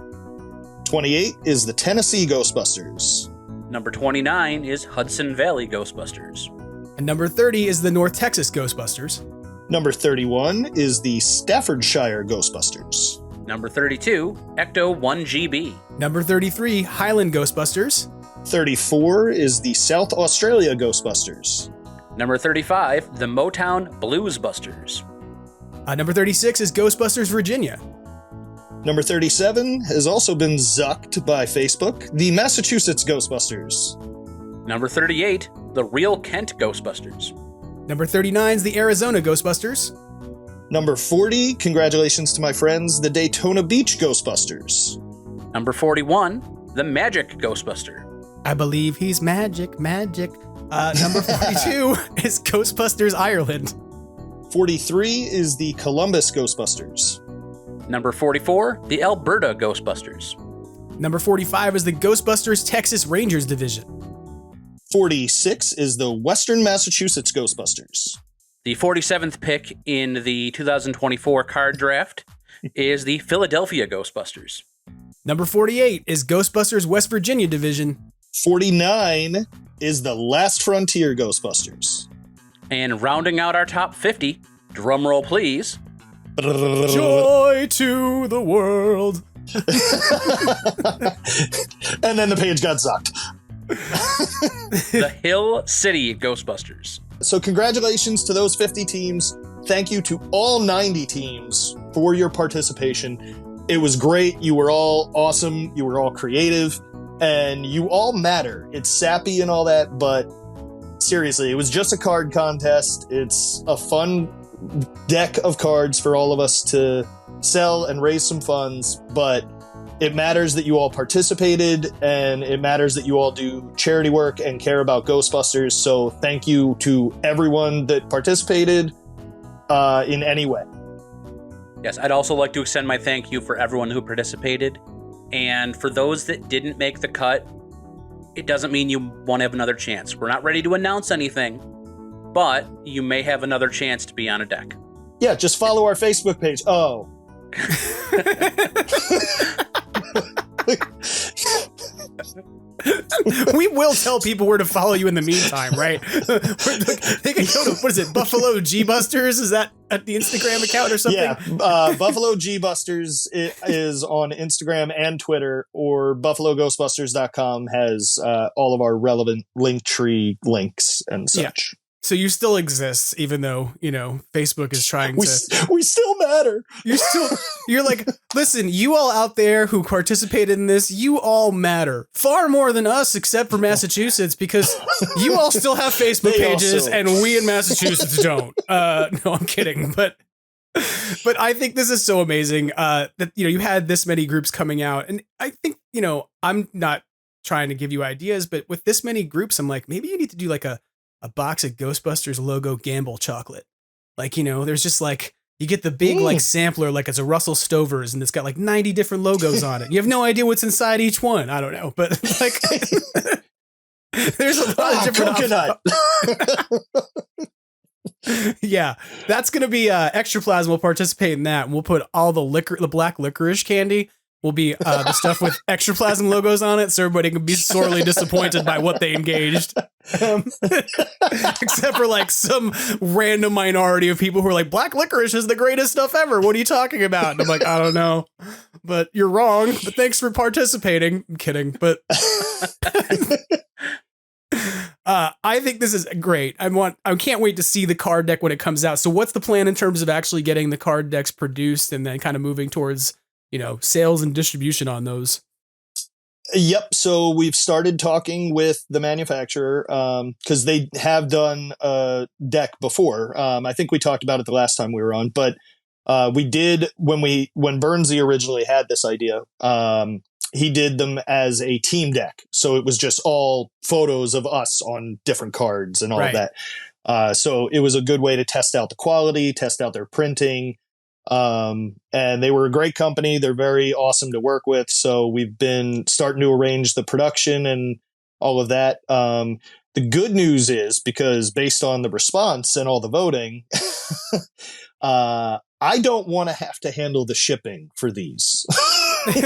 28 is the Tennessee Ghostbusters. Number 29 is Hudson Valley Ghostbusters. And number 30 is the North Texas Ghostbusters. Number 31 is the Staffordshire Ghostbusters. Number 32, Ecto 1GB. Number 33, Highland Ghostbusters. 34 is the South Australia Ghostbusters. Number 35, the Motown Bluesbusters. Number 36 is Ghostbusters Virginia. Number 37 has also been zucked by Facebook, the Massachusetts Ghostbusters. Number 38, the Real Kent Ghostbusters. Number 39 is the Arizona Ghostbusters. Number 40, congratulations to my friends, the Daytona Beach Ghostbusters. Number 41, the Magic Ghostbuster. I believe he's magic. Number 42 is Ghostbusters Ireland. 43 is the Columbus Ghostbusters. Number 44, the Alberta Ghostbusters. Number 45 is the Ghostbusters Texas Rangers Division. 46 is the Western Massachusetts Ghostbusters. The 47th pick in the 2024 card draft is the Philadelphia Ghostbusters. Number 48 is Ghostbusters West Virginia Division. 49 is the Last Frontier Ghostbusters. And rounding out our top 50, drumroll please. Joy to the world. And then the page got sucked. The Hill City Ghostbusters. So congratulations to those 50 teams. Thank you to all 90 teams for your participation. It was great. You were all awesome. You were all creative. And you all matter. It's sappy and all that, but seriously, it was just a card contest. It's a fun deck of cards for all of us to sell and raise some funds, but it matters that you all participated, and it matters that you all do charity work and care about Ghostbusters. So thank you to everyone that participated in any way. Yes, I'd also like to extend my thank you for everyone who participated. And for those that didn't make the cut, it doesn't mean you won't have another chance. We're not ready to announce anything, but you may have another chance to be on a deck. Yeah, just follow our Facebook page. Oh. We will tell people where to follow you in the meantime, right? They can go to, what is it, Buffalo G-Busters? Is that at the Instagram account or something? Yeah, Buffalo G-Busters is on Instagram and Twitter, or buffaloghostbusters.com has all of our relevant Linktree links and such. Yeah. So you still exist, even though, Facebook is trying to... We still matter. You're like, listen, you all out there who participated in this, you all matter. Far more than us, except for Massachusetts, because you all still have Facebook pages, and we in Massachusetts don't. No, I'm kidding. But I think this is so amazing that, you had this many groups coming out. And I think, I'm not trying to give you ideas, but with this many groups, I'm like, maybe you need to do like a box of Ghostbusters logo Gamble chocolate. Like, there's just like, you get the big like sampler, like it's a Russell Stover's, and it's got like 90 different logos on it. You have no idea what's inside each one. I don't know, but like there's a lot of different coconut. Yeah, that's going to be Extraplasm will participate in that. And we'll put all the black licorice candy will be the stuff with Extraplasm logos on it, so everybody can be sorely disappointed by what they engaged. Except for like some random minority of people who are like, black licorice is the greatest stuff ever. What are you talking about? And I'm like, I don't know, but you're wrong. But thanks for participating. I'm kidding, but I think this is great. I can't wait to see the card deck when it comes out. So what's the plan in terms of actually getting the card decks produced and then kind of moving towards sales and distribution on those? Yep. So we've started talking with the manufacturer because they have done a deck before. I think we talked about it the last time we were on, but we did when Bernsey originally had this idea. He did them as a team deck, so it was just all photos of us on different cards and all of that. So it was a good way to test out the quality, test out their printing. And they were a great company. They're very awesome to work with. So we've been starting to arrange the production and all of that. The good news is, because based on the response and all the voting, I don't want to have to handle the shipping for these. But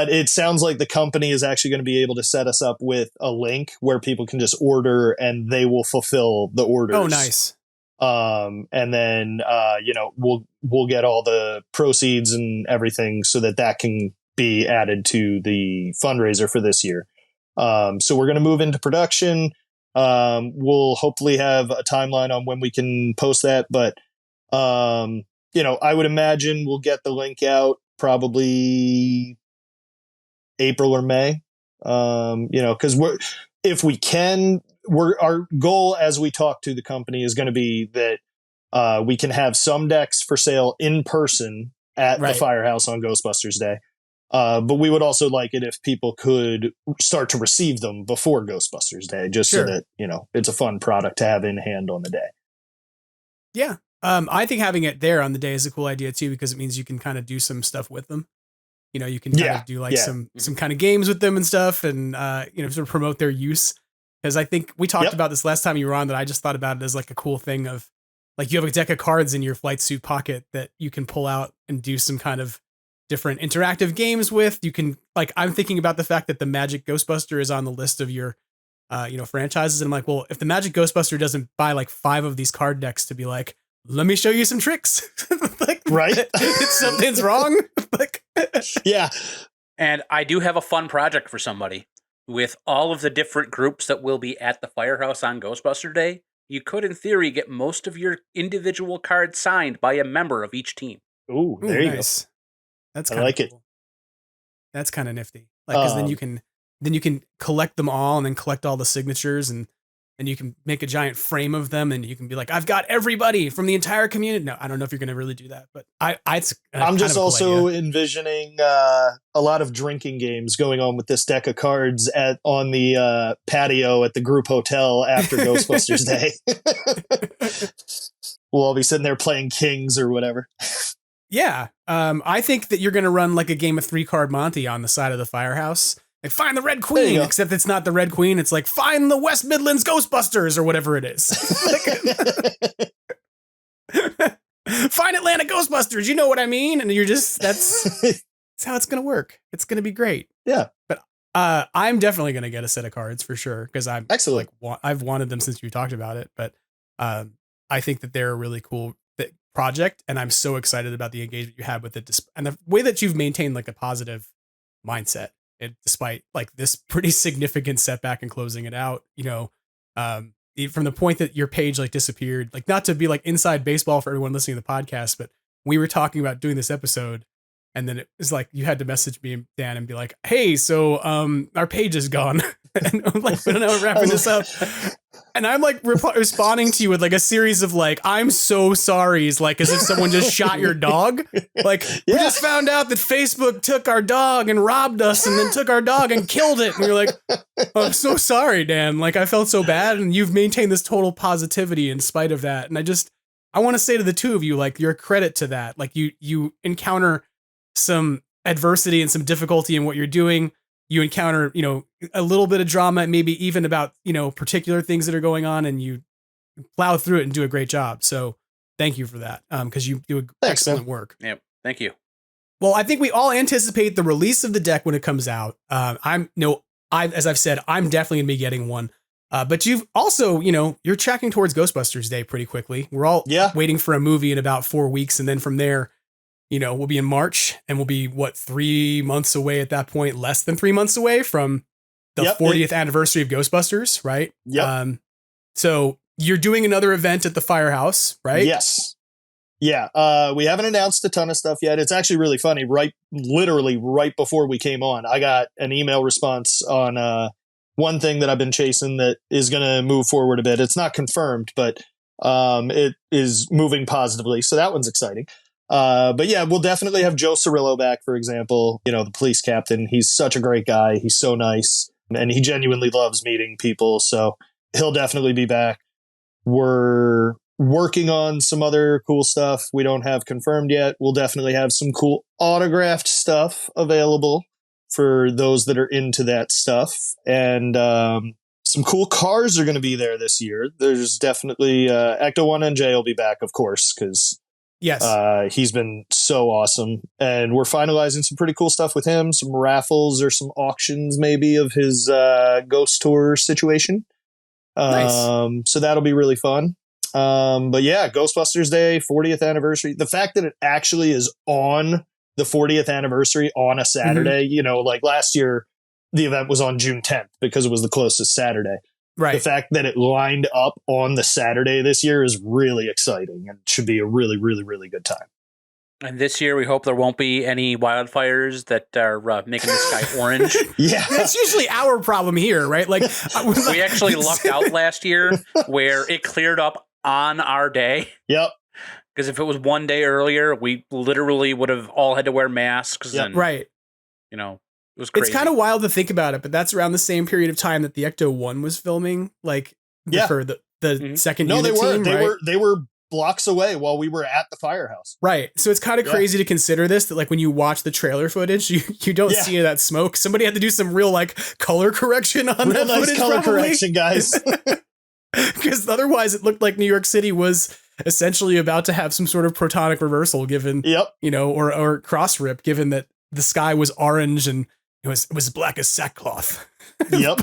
it sounds like the company is actually going to be able to set us up with a link where people can just order and they will fulfill the orders. Oh, nice. And then, we'll get all the proceeds and everything so that can be added to the fundraiser for this year. So we're going to move into production. We'll hopefully have a timeline on when we can post that, but, I would imagine we'll get the link out probably April or May. Cause if we can, our goal as we talk to the company is going to be that we can have some decks for sale in person at the Firehouse on Ghostbusters Day. But we would also like it if people could start to receive them before Ghostbusters Day, just so that, it's a fun product to have in hand on the day. Yeah. I think having it there on the day is a cool idea too, because it means you can kind of do some stuff with them. You can kind of do some kind of games with them and stuff, and sort of promote their use. Because I think we talked about this last time you were on, that I just thought about it as like a cool thing of like, you have a deck of cards in your flight suit pocket that you can pull out and do some kind of different interactive games with. You can, like, I'm thinking about the fact that the Magic Ghostbuster is on the list of your, franchises. And I'm like, well, if the Magic Ghostbuster doesn't buy like 5 of these card decks to be like, let me show you some tricks. Like, right. Something's wrong. Like, yeah. And I do have a fun project for somebody. With all of the different groups that will be at the Firehouse on Ghostbuster Day, you could, in theory, get most of your individual cards signed by a member of each team. Ooh, there you go. That's I kind of like cool. it. That's kind of nifty. Like, because then you can collect them all and then collect all the signatures, and you can make a giant frame of them, and you can be like, I've got everybody from the entire community. No, I don't know if you're going to really do that, but I'm just also envisioning a lot of drinking games going on with this deck of cards on the patio at the group hotel after Ghostbusters Day. We'll all be sitting there playing Kings or whatever. Yeah. I think that you're going to run like a game of 3-card Monty on the side of the Firehouse. Like, find the Red Queen, except it's not the Red Queen. It's like, find the West Midlands Ghostbusters or whatever it is. Find Atlanta Ghostbusters. You know what I mean? And you're just, that's how it's going to work. It's going to be great. Yeah. But I'm definitely going to get a set of cards for sure, because I'm excellent. I've wanted them since you talked about it. But I think that they're a really cool project, and I'm so excited about the engagement you had with it, and the way that you've maintained like a positive mindset. Despite like this pretty significant setback in closing it out, from the point that your page like disappeared, like, not to be like inside baseball for everyone listening to the podcast, but we were talking about doing this episode, and then it was like, you had to message me, Dan, and be like, hey, so our page is gone. And I'm like, we don't know, we're wrapping this up. And I'm like responding to you with like a series of like, I'm so sorry's, like as if someone just shot your dog. Like, we just found out that Facebook took our dog and robbed us, and then took our dog and killed it. And you're like, oh, I'm so sorry, Dan. Like, I felt so bad. And you've maintained this total positivity in spite of that. And I want to say to the two of you, like, you're a credit to that. Like, you encounter some adversity and some difficulty in what you're doing. You encounter, a little bit of drama, maybe even about, particular things that are going on, and you plow through it and do a great job. So thank you for that. Because you do excellent work. Yep. Thank you. Well, I think we all anticipate the release of the deck when it comes out. As I've said, I'm definitely gonna be getting one. But you've also, you're tracking towards Ghostbusters Day pretty quickly. We're all waiting for a movie in about 4 weeks. And then from there, we'll be in March, and we'll be 3 months away at that point, less than 3 months away from the 40th anniversary of Ghostbusters, right? Yep. So you're doing another event at the Firehouse, right? Yes. Yeah, we haven't announced a ton of stuff yet. It's actually really funny. Literally right before we came on, I got an email response on one thing that I've been chasing that is going to move forward a bit. It's not confirmed, but it is moving positively. So that one's exciting. But yeah, we'll definitely have Joe Cirillo back, for example, the police captain. He's such a great guy. He's so nice, and he genuinely loves meeting people. So he'll definitely be back. We're working on some other cool stuff we don't have confirmed yet. We'll definitely have some cool autographed stuff available for those that are into that stuff. And some cool cars are going to be there this year. There's definitely Ecto-1 NJ will be back, of course, because he's been so awesome. And we're finalizing some pretty cool stuff with him, some raffles or some auctions maybe of his Ghost Tour situation. Nice. So that'll be really fun. But yeah, Ghostbusters Day, 40th anniversary. The fact that it actually is on the 40th anniversary on a Saturday, like last year, the event was on June 10th because it was the closest Saturday. Right. The fact that it lined up on the Saturday this year is really exciting and should be a really, really, really good time. And this year, we hope there won't be any wildfires that are making the sky orange. Yeah. That's usually our problem here, right? Like we actually lucked out last year where it cleared up on our day. Yep. Because if it was one day earlier, we literally would have all had to wear masks. Yep. And, right. It was crazy. It's kind of wild to think about it, but that's around the same period of time that the Ecto-1 was filming, for the second unit team, right? They were blocks away while we were at the firehouse. Right. So it's kind of crazy to consider this, that when you watch the trailer footage, you don't see any of that smoke. Somebody had to do some real color correction on real that nice footage. Color correction, guys. Because otherwise it looked like New York City was essentially about to have some sort of protonic reversal given, or cross rip, given that the sky was orange and it was black as sackcloth. Yep.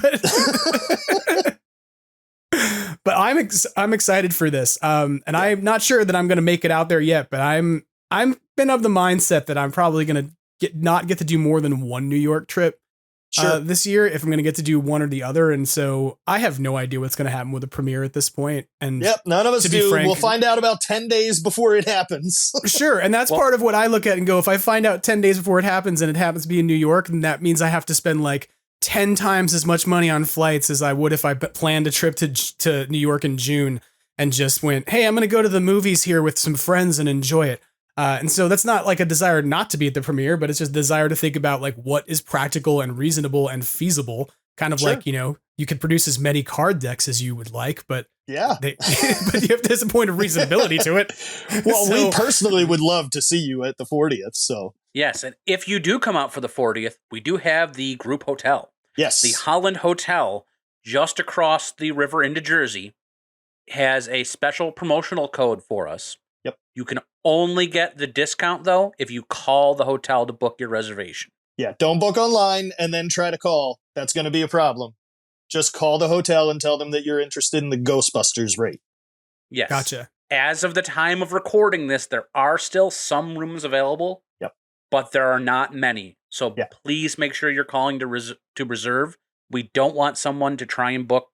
But I'm excited for this. And I'm not sure that I'm going to make it out there yet, but I'm been of the mindset that I'm probably going to not get to do more than one New York trip this year if I'm going to get to do one or the other. And so I have no idea what's going to happen with the premiere at this point. And none of us do. Frank, we'll find out about 10 days before it happens. Sure. And that's part of what I look at and go, if I find out 10 days before it happens and it happens to be in New York, then that means I have to spend 10 times as much money on flights as I would if I planned a trip to New York in June and just went, hey, I'm going to go to the movies here with some friends and enjoy it. And so that's not a desire not to be at the premiere, but it's just a desire to think about what is practical and reasonable and feasible. Kind of you could produce as many card decks as you would like, but but you have there's a point of reasonability to it. Well, we personally would love to see you at the 40th. So yes, and if you do come out for the 40th, we do have the group hotel. Yes, the Holland Hotel, just across the river into Jersey, has a special promotional code for us. Yep, you can only get the discount though if you call the hotel to book your reservation. Yeah, don't book online and then try to call. That's going to be a problem. Just call the hotel and tell them that you're interested in the Ghostbusters rate. Yes. Gotcha. As of the time of recording this, there are still some rooms available. Yep. But there are not many. So please make sure you're calling to reserve. We don't want someone to try and book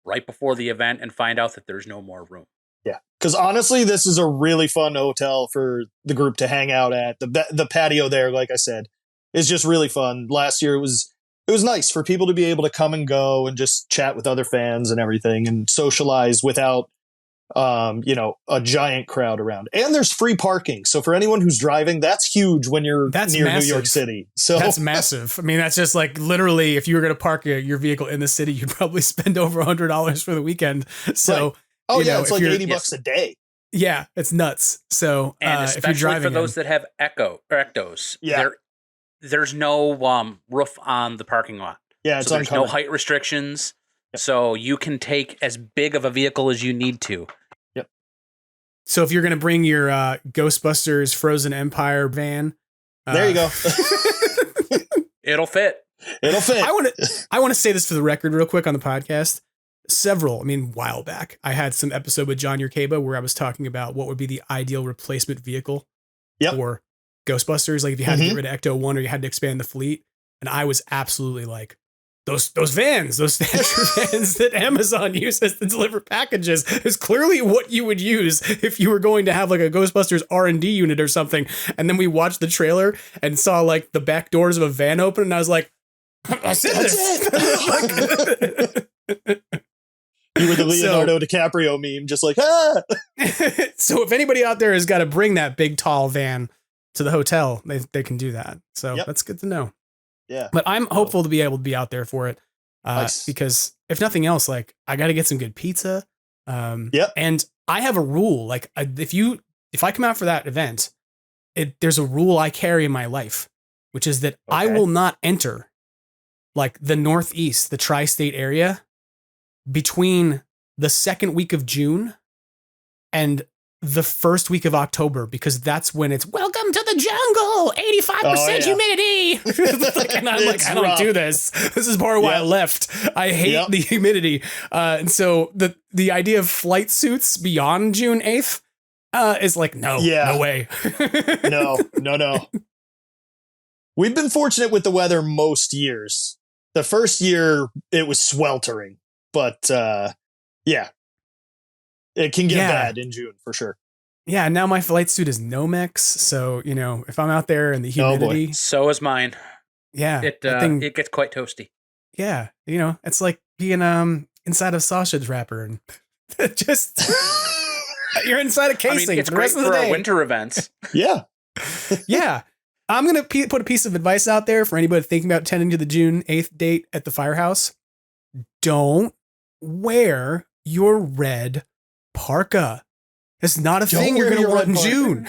right before the event and find out that there's no more room. Yeah. Because honestly, this is a really fun hotel for the group to hang out at. The patio there, like I said, is just really fun. Last year it was nice for people to be able to come and go and just chat with other fans and everything and socialize without, a giant crowd around. And there's free parking. So for anyone who's driving, that's huge when you're near massive. New York City. So that's massive. I mean, that's just literally, if you were going to park your vehicle in the city, you'd probably spend over $100 for the weekend. So, right. Oh yeah, it's $80 a day. Yeah, it's nuts. So, and especially if you're driving for those that have ectos, there's no roof on the parking lot. Yeah, it's so there's no height restrictions. Yep. So you can take as big of a vehicle as you need to. Yep. So if you're going to bring your Ghostbusters Frozen Empire van, there you go. It'll fit. It'll fit. I want to say this for the record real quick on the podcast. While back, I had some episode with John Yerkeba where I was talking about what would be the ideal replacement vehicle for Ghostbusters. If you had to get rid of Ecto-1 or you had to expand the fleet. And I was absolutely those vans, those Stasher vans that Amazon uses to deliver packages is clearly what you would use if you were going to have like a Ghostbusters R&D unit or something. And then we watched the trailer and saw like the back doors of a van open, and I was like, I said this. You were the Leonardo DiCaprio meme, just like, ah. So if anybody out there has got to bring that big tall van to the hotel, they can do that. So that's good to know. Yeah. But I'm hopeful to be able to be out there for it. Nice. Because if nothing else, like I got to get some good pizza. Yep. And I have a rule, like if I come out for that event, there's a rule I carry in my life, which is that I will not enter like the Northeast, the tri-state area between the second week of June and the first week of October, because that's when it's welcome to the jungle, 85% humidity. Like, and I'm like, I don't do this. This is part of why I left. I hate the humidity. And so the idea of flight suits beyond June 8th is like, no way. No. We've been fortunate with the weather most years. The first year it was sweltering, but it can get bad in June for sure. Yeah, now my flight suit is Nomex, so if I'm out there in the humidity, so is mine. Yeah, it gets quite toasty. Yeah, it's like being inside a sausage wrapper and just you're inside a casing. It's for the great rest of the for day. our winter events. Yeah, yeah. I'm gonna put a piece of advice out there for anybody thinking about attending to the June 8th date at the firehouse. Don't wear your red parka. It's not a thing you're going to want in June.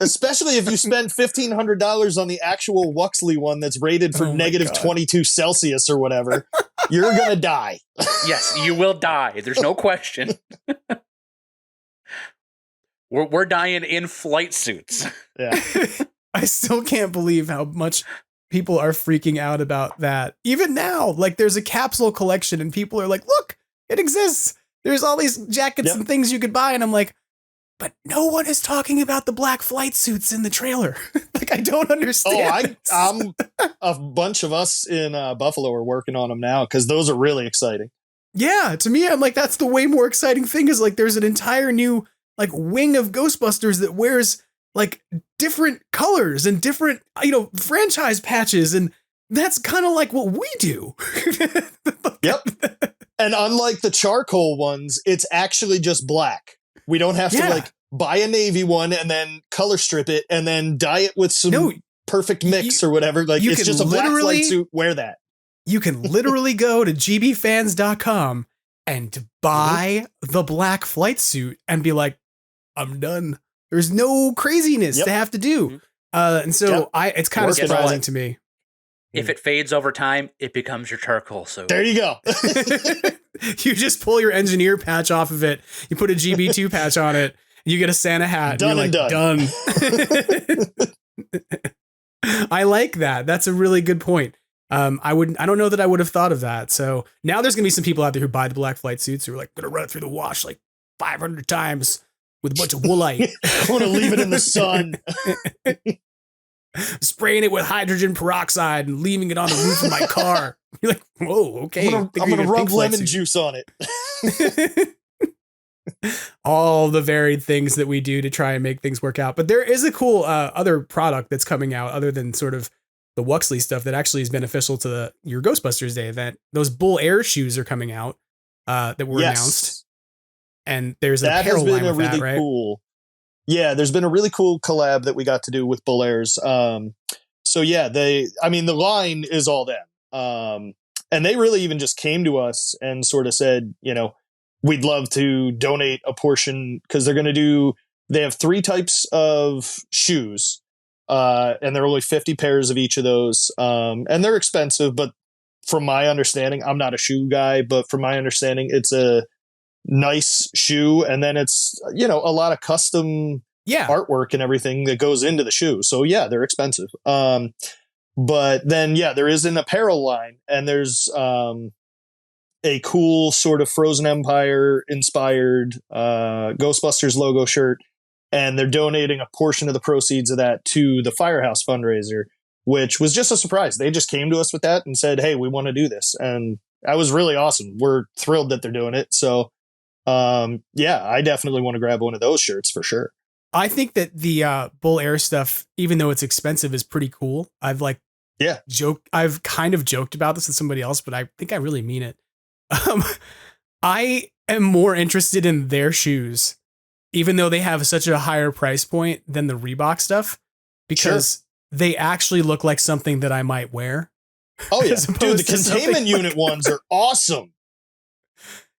Especially if you spend $1,500 on the actual Wuxley one that's rated for negative 22 Celsius or whatever. You're going to die. Yes, you will die. There's no question. We're dying in flight suits. Yeah. I still can't believe how much people are freaking out about that. Even now, like there's a capsule collection and people are like, look, it exists. There's all these jackets and things you could buy. And I'm like, but no one is talking about the black flight suits in the trailer. Like, I don't understand. A bunch of us in Buffalo are working on them now because those are really exciting. Yeah. To me, I'm like, that's the way more exciting thing is like, there's an entire new like wing of Ghostbusters that wears like different colors and different, franchise patches. And that's kind of like what we do. Yep. And unlike the charcoal ones, it's actually just black. We don't have to buy a navy one and then color strip it and then dye it with some perfect mix or whatever. Like it's just a black flight suit. Wear that. You can literally go to gbfans.com and buy the black flight suit and be like, I'm done. There's no craziness to have to do. And so it's kind of surprising to me. If it fades over time, it becomes your charcoal suit. There you go. You just pull your engineer patch off of it. You put a GB2 patch on it. You get a Santa hat. Done and like, done. I like that. That's a really good point. I don't know that I would have thought of that. So now there's gonna be some people out there who buy the black flight suits who are like gonna run it through the wash like 500 times with a bunch of woolite. I want to leave it in the sun. Spraying it with hydrogen peroxide and leaving it on the roof of my car. You're like, whoa, okay. I'm gonna rub lemon juice on it. All the varied things that we do to try and make things work out. But there is a cool other product that's coming out other than sort of the Wuxley stuff that actually is beneficial to your Ghostbusters Day event. Those Bull Air shoes are coming out that were announced. And there's an apparel line with that, right? Cool. Yeah, there's been a really cool collab that we got to do with Bull Airs. So yeah, the line is all them. And they really even just came to us and sort of said, we'd love to donate a portion because they have 3 types of shoes. And there are only 50 pairs of each of those. And they're expensive, but from my understanding, I'm not a shoe guy, but from my understanding, it's a nice shoe. And then it's, a lot of custom artwork and everything that goes into the shoe. So yeah, they're expensive. But then, there is an apparel line and there's, a cool sort of Frozen Empire inspired, Ghostbusters logo shirt. And they're donating a portion of the proceeds of that to the Firehouse fundraiser. which was just a surprise. They just came to us with that and said, hey, we want to do this. And that was really awesome. We're thrilled that they're doing it. So, yeah, I definitely want to grab one of those shirts for sure. I think that the Bull Air stuff, even though it's expensive, is pretty cool. I've kind of joked about this with somebody else, but I think I really mean it. I am more interested in their shoes, even though they have such a higher price point than the Reebok stuff, because they actually look like something that I might wear. Oh yeah, dude, the containment unit ones are awesome.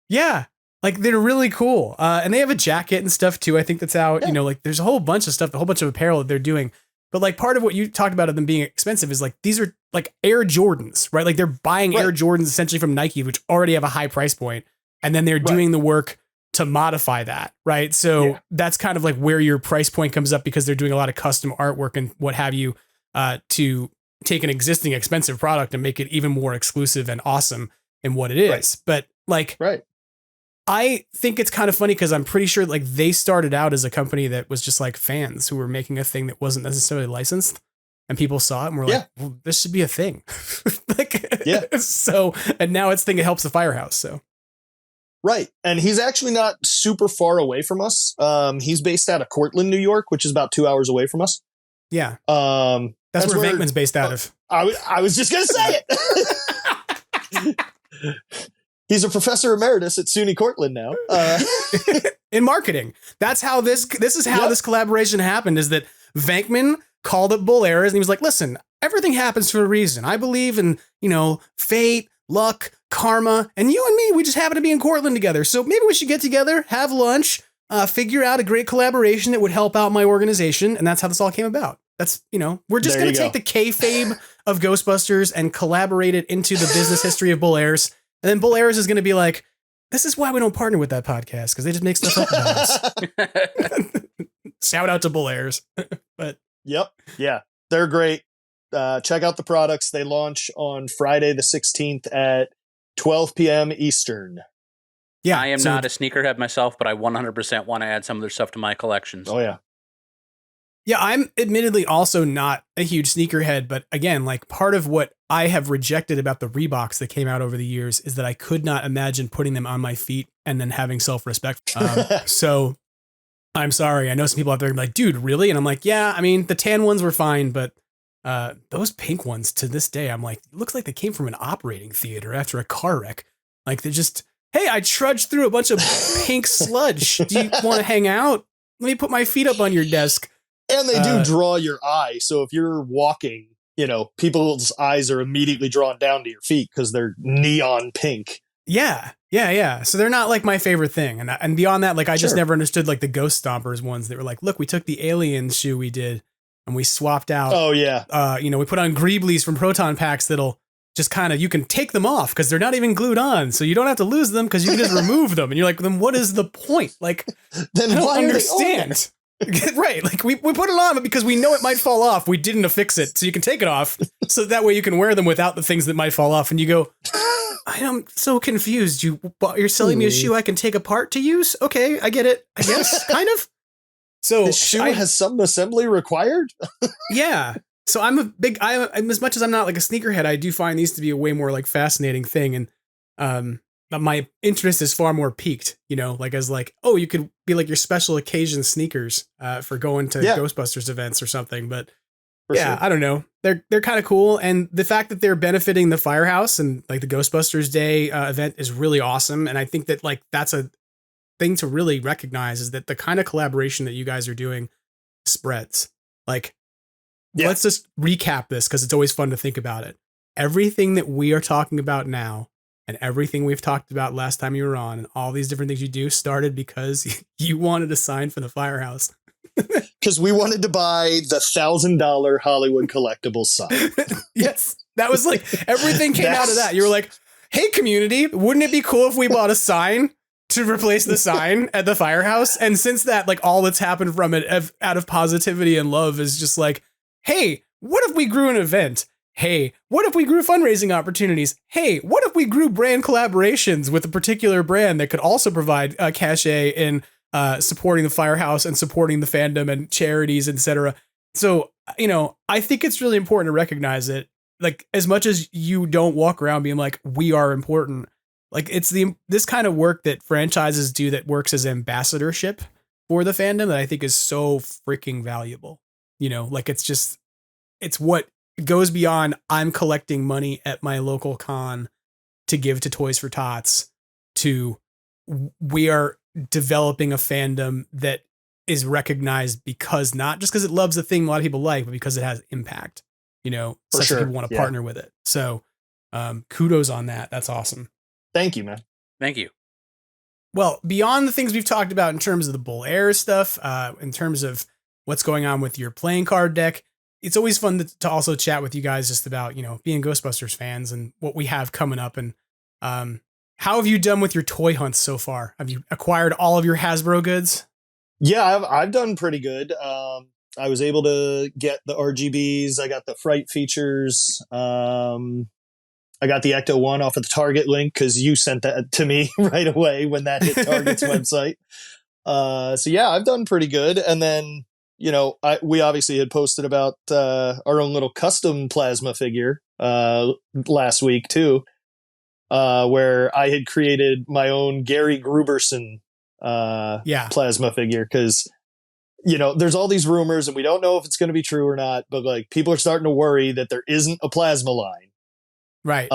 Yeah. Like they're really cool. And they have a jacket and stuff too. I think that's out, you know, like there's a whole bunch of stuff, a whole bunch of apparel that they're doing. But like part of what you talked about of them being expensive is like, these are like Air Jordans, right? Like they're buying Air Jordans essentially from Nike, which already have a high price point. And then they're doing the work to modify that, right? So that's kind of like where your price point comes up, because they're doing a lot of custom artwork and what have you, to take an existing expensive product and make it even more exclusive and awesome in what it is. But like, I think it's kind of funny because I'm pretty sure like they started out as a company that was just like fans who were making a thing that wasn't necessarily licensed, and people saw it and were like, well, this should be a thing. So, and now it's thing that helps the Firehouse. So. Right. And he's actually not super far away from us. He's based out of Cortland, New York, which is about 2 hours away from us. Yeah. That's where Venkman's based out of. I was just going to say it. He's a professor emeritus at SUNY Cortland now. In marketing. That's how this is how this collaboration happened, is that Venkman called up Bull Air and he was like, listen, everything happens for a reason. I believe in, you know, fate, luck, karma, and you and me, we just happen to be in Cortland together. So maybe we should get together, have lunch, figure out a great collaboration that would help out my organization. And that's how this all came about. That's, you know, we're just going to take the kayfabe of Ghostbusters and collaborate it into the business history of Bull Airs. And then Bull Airs is going to be like, this is why we don't partner with that podcast, because they just make stuff up about us. Shout out to Bull Airs. But yeah, they're great. Check out the products. They launch on Friday the 16th at 12 p.m. Eastern. Yeah, I am not a sneakerhead myself, but I 100% want to add some of their stuff to my collections. Oh yeah. Yeah, I'm admittedly also not a huge sneakerhead, but again, like part of what I have rejected about the Reeboks that came out over the years is that I could not imagine putting them on my feet and then having self-respect. So I'm sorry. I know some people out there are like, dude, really? And I'm like, yeah, I mean, the tan ones were fine, but those pink ones to this day, I'm like, it looks like they came from an operating theater after a car wreck. Like they're just, hey, I trudged through a bunch of pink sludge. Do you want to hang out? Let me put my feet up on your desk. And they do draw your eye. So if you're walking, you know, people's eyes are immediately drawn down to your feet because they're neon pink. Yeah. So they're not like my favorite thing. And beyond that, like I just never understood like the Ghost Stompers ones that were like, look, we took the Alien shoe we did and we swapped out. Oh yeah. You know, we put on Greeblies from Proton Packs that'll just kind of, you can take them off because they're not even glued on. So you don't have to lose them because you can just remove them. And you're like, then what is the point? Like, then I don't why understand. Right. Like we put it on, but because we know it might fall off, we didn't affix it. So you can take it off. So that way you can wear them without the things that might fall off. And you go, I am so confused. You're selling me a shoe I can take apart to use? Okay, I get it. I guess, kind of. So this shoe has some assembly required? Yeah. So I'm as much as I'm not like a sneakerhead, I do find these to be a way more like fascinating thing. And my interest is far more piqued, you know, like as like, oh, you could be like your special occasion sneakers for going to Ghostbusters events or something. But I don't know. They're kind of cool. And the fact that they're benefiting the Firehouse and like the Ghostbusters Day event is really awesome. And I think that like that's a thing to really recognize, is that the kind of collaboration that you guys are doing spreads. Like, let's just recap this because it's always fun to think about it. Everything that we are talking about now and everything we've talked about last time you were on and all these different things you do started because you wanted a sign for the Firehouse. Because we wanted to buy the $1,000 Hollywood collectible sign. Yes. That was like, everything came out of that. You were like, hey, community, wouldn't it be cool if we bought a sign to replace the sign at the Firehouse? And since that, like all that's happened from it out of positivity and love is just like, hey, what if we grew an event? Hey, what if we grew fundraising opportunities? Hey, what if we grew brand collaborations with a particular brand that could also provide cachet in supporting the Firehouse and supporting the fandom and charities, etc. So I think it's really important to recognize it. Like, as much as you don't walk around being like, we are important, like, it's this kind of work that franchises do that works as ambassadorship for the fandom that I think is so freaking valuable. Like, it's what goes beyond I'm collecting money at my local con to give to Toys for Tots to we are developing a fandom that is recognized because not just because it loves the thing a lot of people like, but because it has impact, such that people want to partner with it. So kudos on that. That's awesome. Thank you, man. Thank you. Well, beyond the things we've talked about in terms of the Bull Air stuff, in terms of what's going on with your playing card deck, it's always fun to also chat with you guys just about, being Ghostbusters fans and what we have coming up. And how have you done with your toy hunts so far? Have you acquired all of your Hasbro goods? Yeah, I've done pretty good. I was able to get the RGBs. I got the Fright features. I got the Ecto 1 off of the Target link because you sent that to me right away when that hit Target's website. So yeah, I've done pretty good. And then, we obviously had posted about our own little custom plasma figure last week too, where I had created my own Gary Gruberson plasma figure because there's all these rumors and we don't know if it's going to be true or not, but like people are starting to worry that there isn't a plasma line. Right.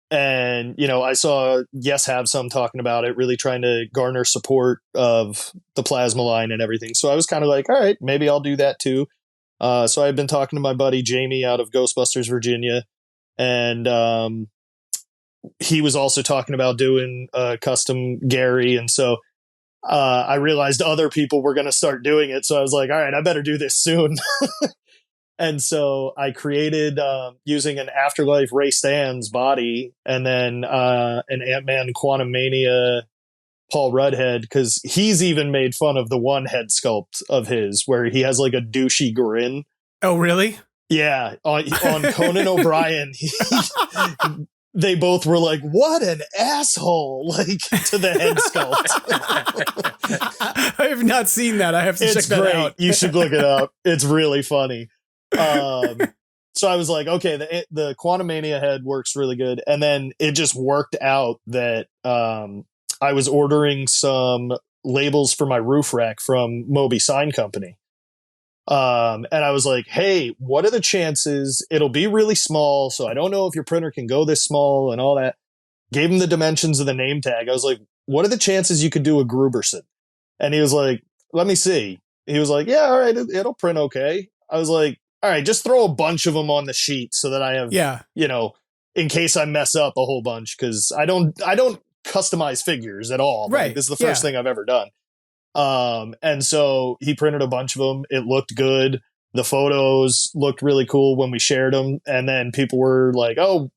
And I saw Yes Have Some talking about it, really trying to garner support of the plasma line and everything. So I was kind of like, all right, maybe I'll do that too. So I've been talking to my buddy Jamie out of Ghostbusters, Virginia, and he was also talking about doing custom Gary. And so I realized other people were going to start doing it. So I was like, all right, I better do this soon. And so I created using an Afterlife Ray Stans body and then an Ant-Man Quantum Mania Paul Rudd head, because he's even made fun of the one head sculpt of his where he has like a douchey grin. Oh, really? Yeah. On Conan O'Brien, they both were like, what an asshole, like to the head sculpt. I have not seen that. I have to check that out. You should look it up. It's really funny. So I was like, okay, the Quantum Mania head works really good. And then it just worked out that I was ordering some labels for my roof rack from Moby Sign Company. And I was like, hey, what are the chances? It'll be really small, so I don't know if your printer can go this small and all that. Gave him the dimensions of the name tag. I was like, what are the chances you could do a Gruberson? And he was like, let me see. He was like, yeah, all right, it'll print okay. I was like, all right, just throw a bunch of them on the sheet so that I have, in case I mess up a whole bunch, because I don't customize figures at all. Right. Like, this is the first thing I've ever done. And so he printed a bunch of them. It looked good. The photos looked really cool when we shared them. And then people were like, oh,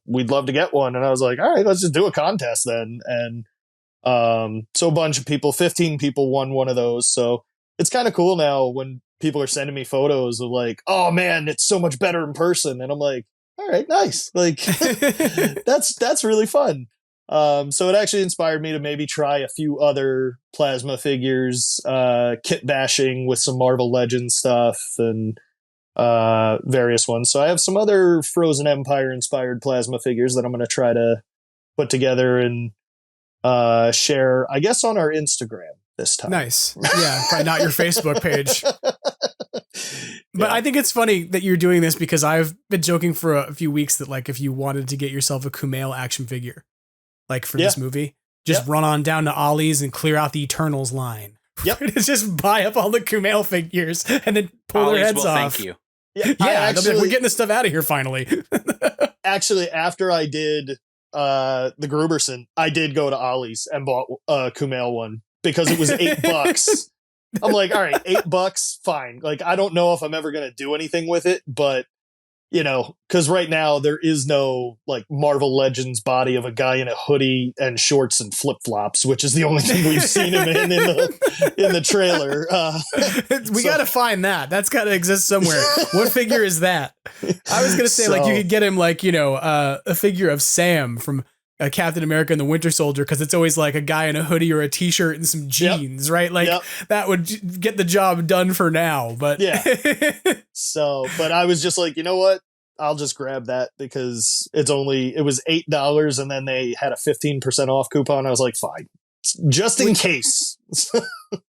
we'd love to get one. And I was like, all right, let's just do a contest then. And so a bunch of people, 15 people won one of those. So it's kind of cool now when people are sending me photos of like, oh man, it's so much better in person. And I'm like, all right, nice. Like that's really fun. So it actually inspired me to maybe try a few other plasma figures, kit bashing with some Marvel Legends stuff and various ones. So I have some other Frozen Empire inspired plasma figures that I'm going to try to put together and share, I guess, on our Instagram this time. Nice. Yeah, probably not your Facebook page. But I think it's funny that you're doing this because I've been joking for a few weeks that like if you wanted to get yourself a Kumail action figure, like for this movie, just run on down to Ollie's and clear out the Eternals line. Yep. Just buy up all the Kumail figures and then pull their heads off. Thank you. Yeah, they'll be like, we're getting this stuff out of here finally. Actually, after I did the Gruberson, I did go to Ollie's and bought a Kumail one because it was $8. I'm like, all right, $8, fine. Like, I don't know if I'm ever going to do anything with it, but because right now there is no like Marvel Legends body of a guy in a hoodie and shorts and flip flops, which is the only thing we've seen him in the trailer. We got to find that. That's got to exist somewhere. What figure is that? I was going to say like you could get him like, a figure of Sam from Captain America and the Winter Soldier, because it's always like a guy in a hoodie or a t-shirt and some jeans, right? Like that would get the job done for now. But So, but I was just like, you know what? I'll just grab that because it was $8 and then they had a 15% off coupon. I was like, fine, just in case.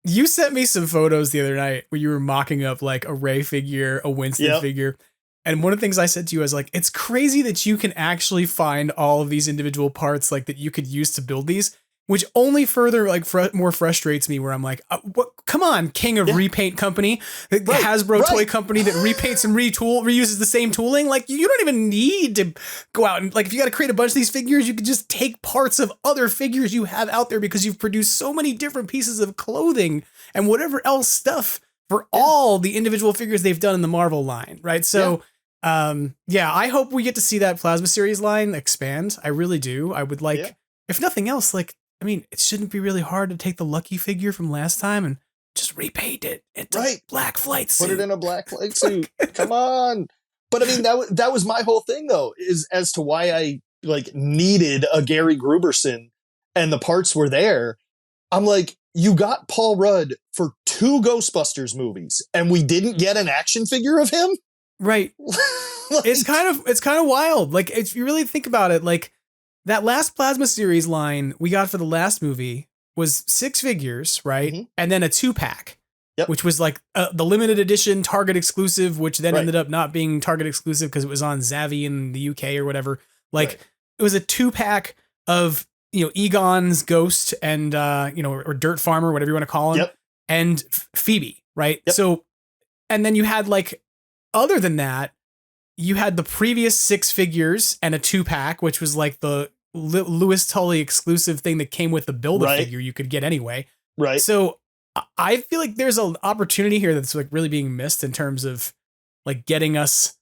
You sent me some photos the other night where you were mocking up like a Ray figure, a Winston figure. And one of the things I said to you was like, it's crazy that you can actually find all of these individual parts like that you could use to build these, which only further like more frustrates me where I'm like, what? Come on, king of repaint company, the Hasbro toy company that repaints and reuses the same tooling. Like you don't even need to go out and like, if you got to create a bunch of these figures, you could just take parts of other figures you have out there because you've produced so many different pieces of clothing and whatever else stuff for all the individual figures they've done in the Marvel line. Right. So, I hope we get to see that Plasma Series line expand. I really do. I would like, if nothing else, like, I mean, it shouldn't be really hard to take the Lucky figure from last time and just repaint it into black flight suit. Put it in a black flight suit. Come on. But I mean, that was my whole thing though, is as to why I like needed a Gary Gruberson and the parts were there. I'm like, you got Paul Rudd for 2 Ghostbusters movies and we didn't get an action figure of him. Right. Like, it's kind of wild. Like if you really think about it, like that last Plasma Series line we got for the last movie was 6 figures, right? Mm-hmm. And then a 2-pack, which was like the limited edition Target exclusive, which then ended up not being Target exclusive because it was on Zavvi in the UK or whatever. Like it was a 2-pack of, Egon's Ghost and, or Dirt Farmer, whatever you want to call him, and Phoebe, right? So, and then you had like, other than that, you had the previous 6 figures and a 2-pack, which was like the Louis Tully exclusive thing that came with the Build-A-Figure you could get anyway. Right. So I feel like there's an opportunity here that's like really being missed in terms of like getting us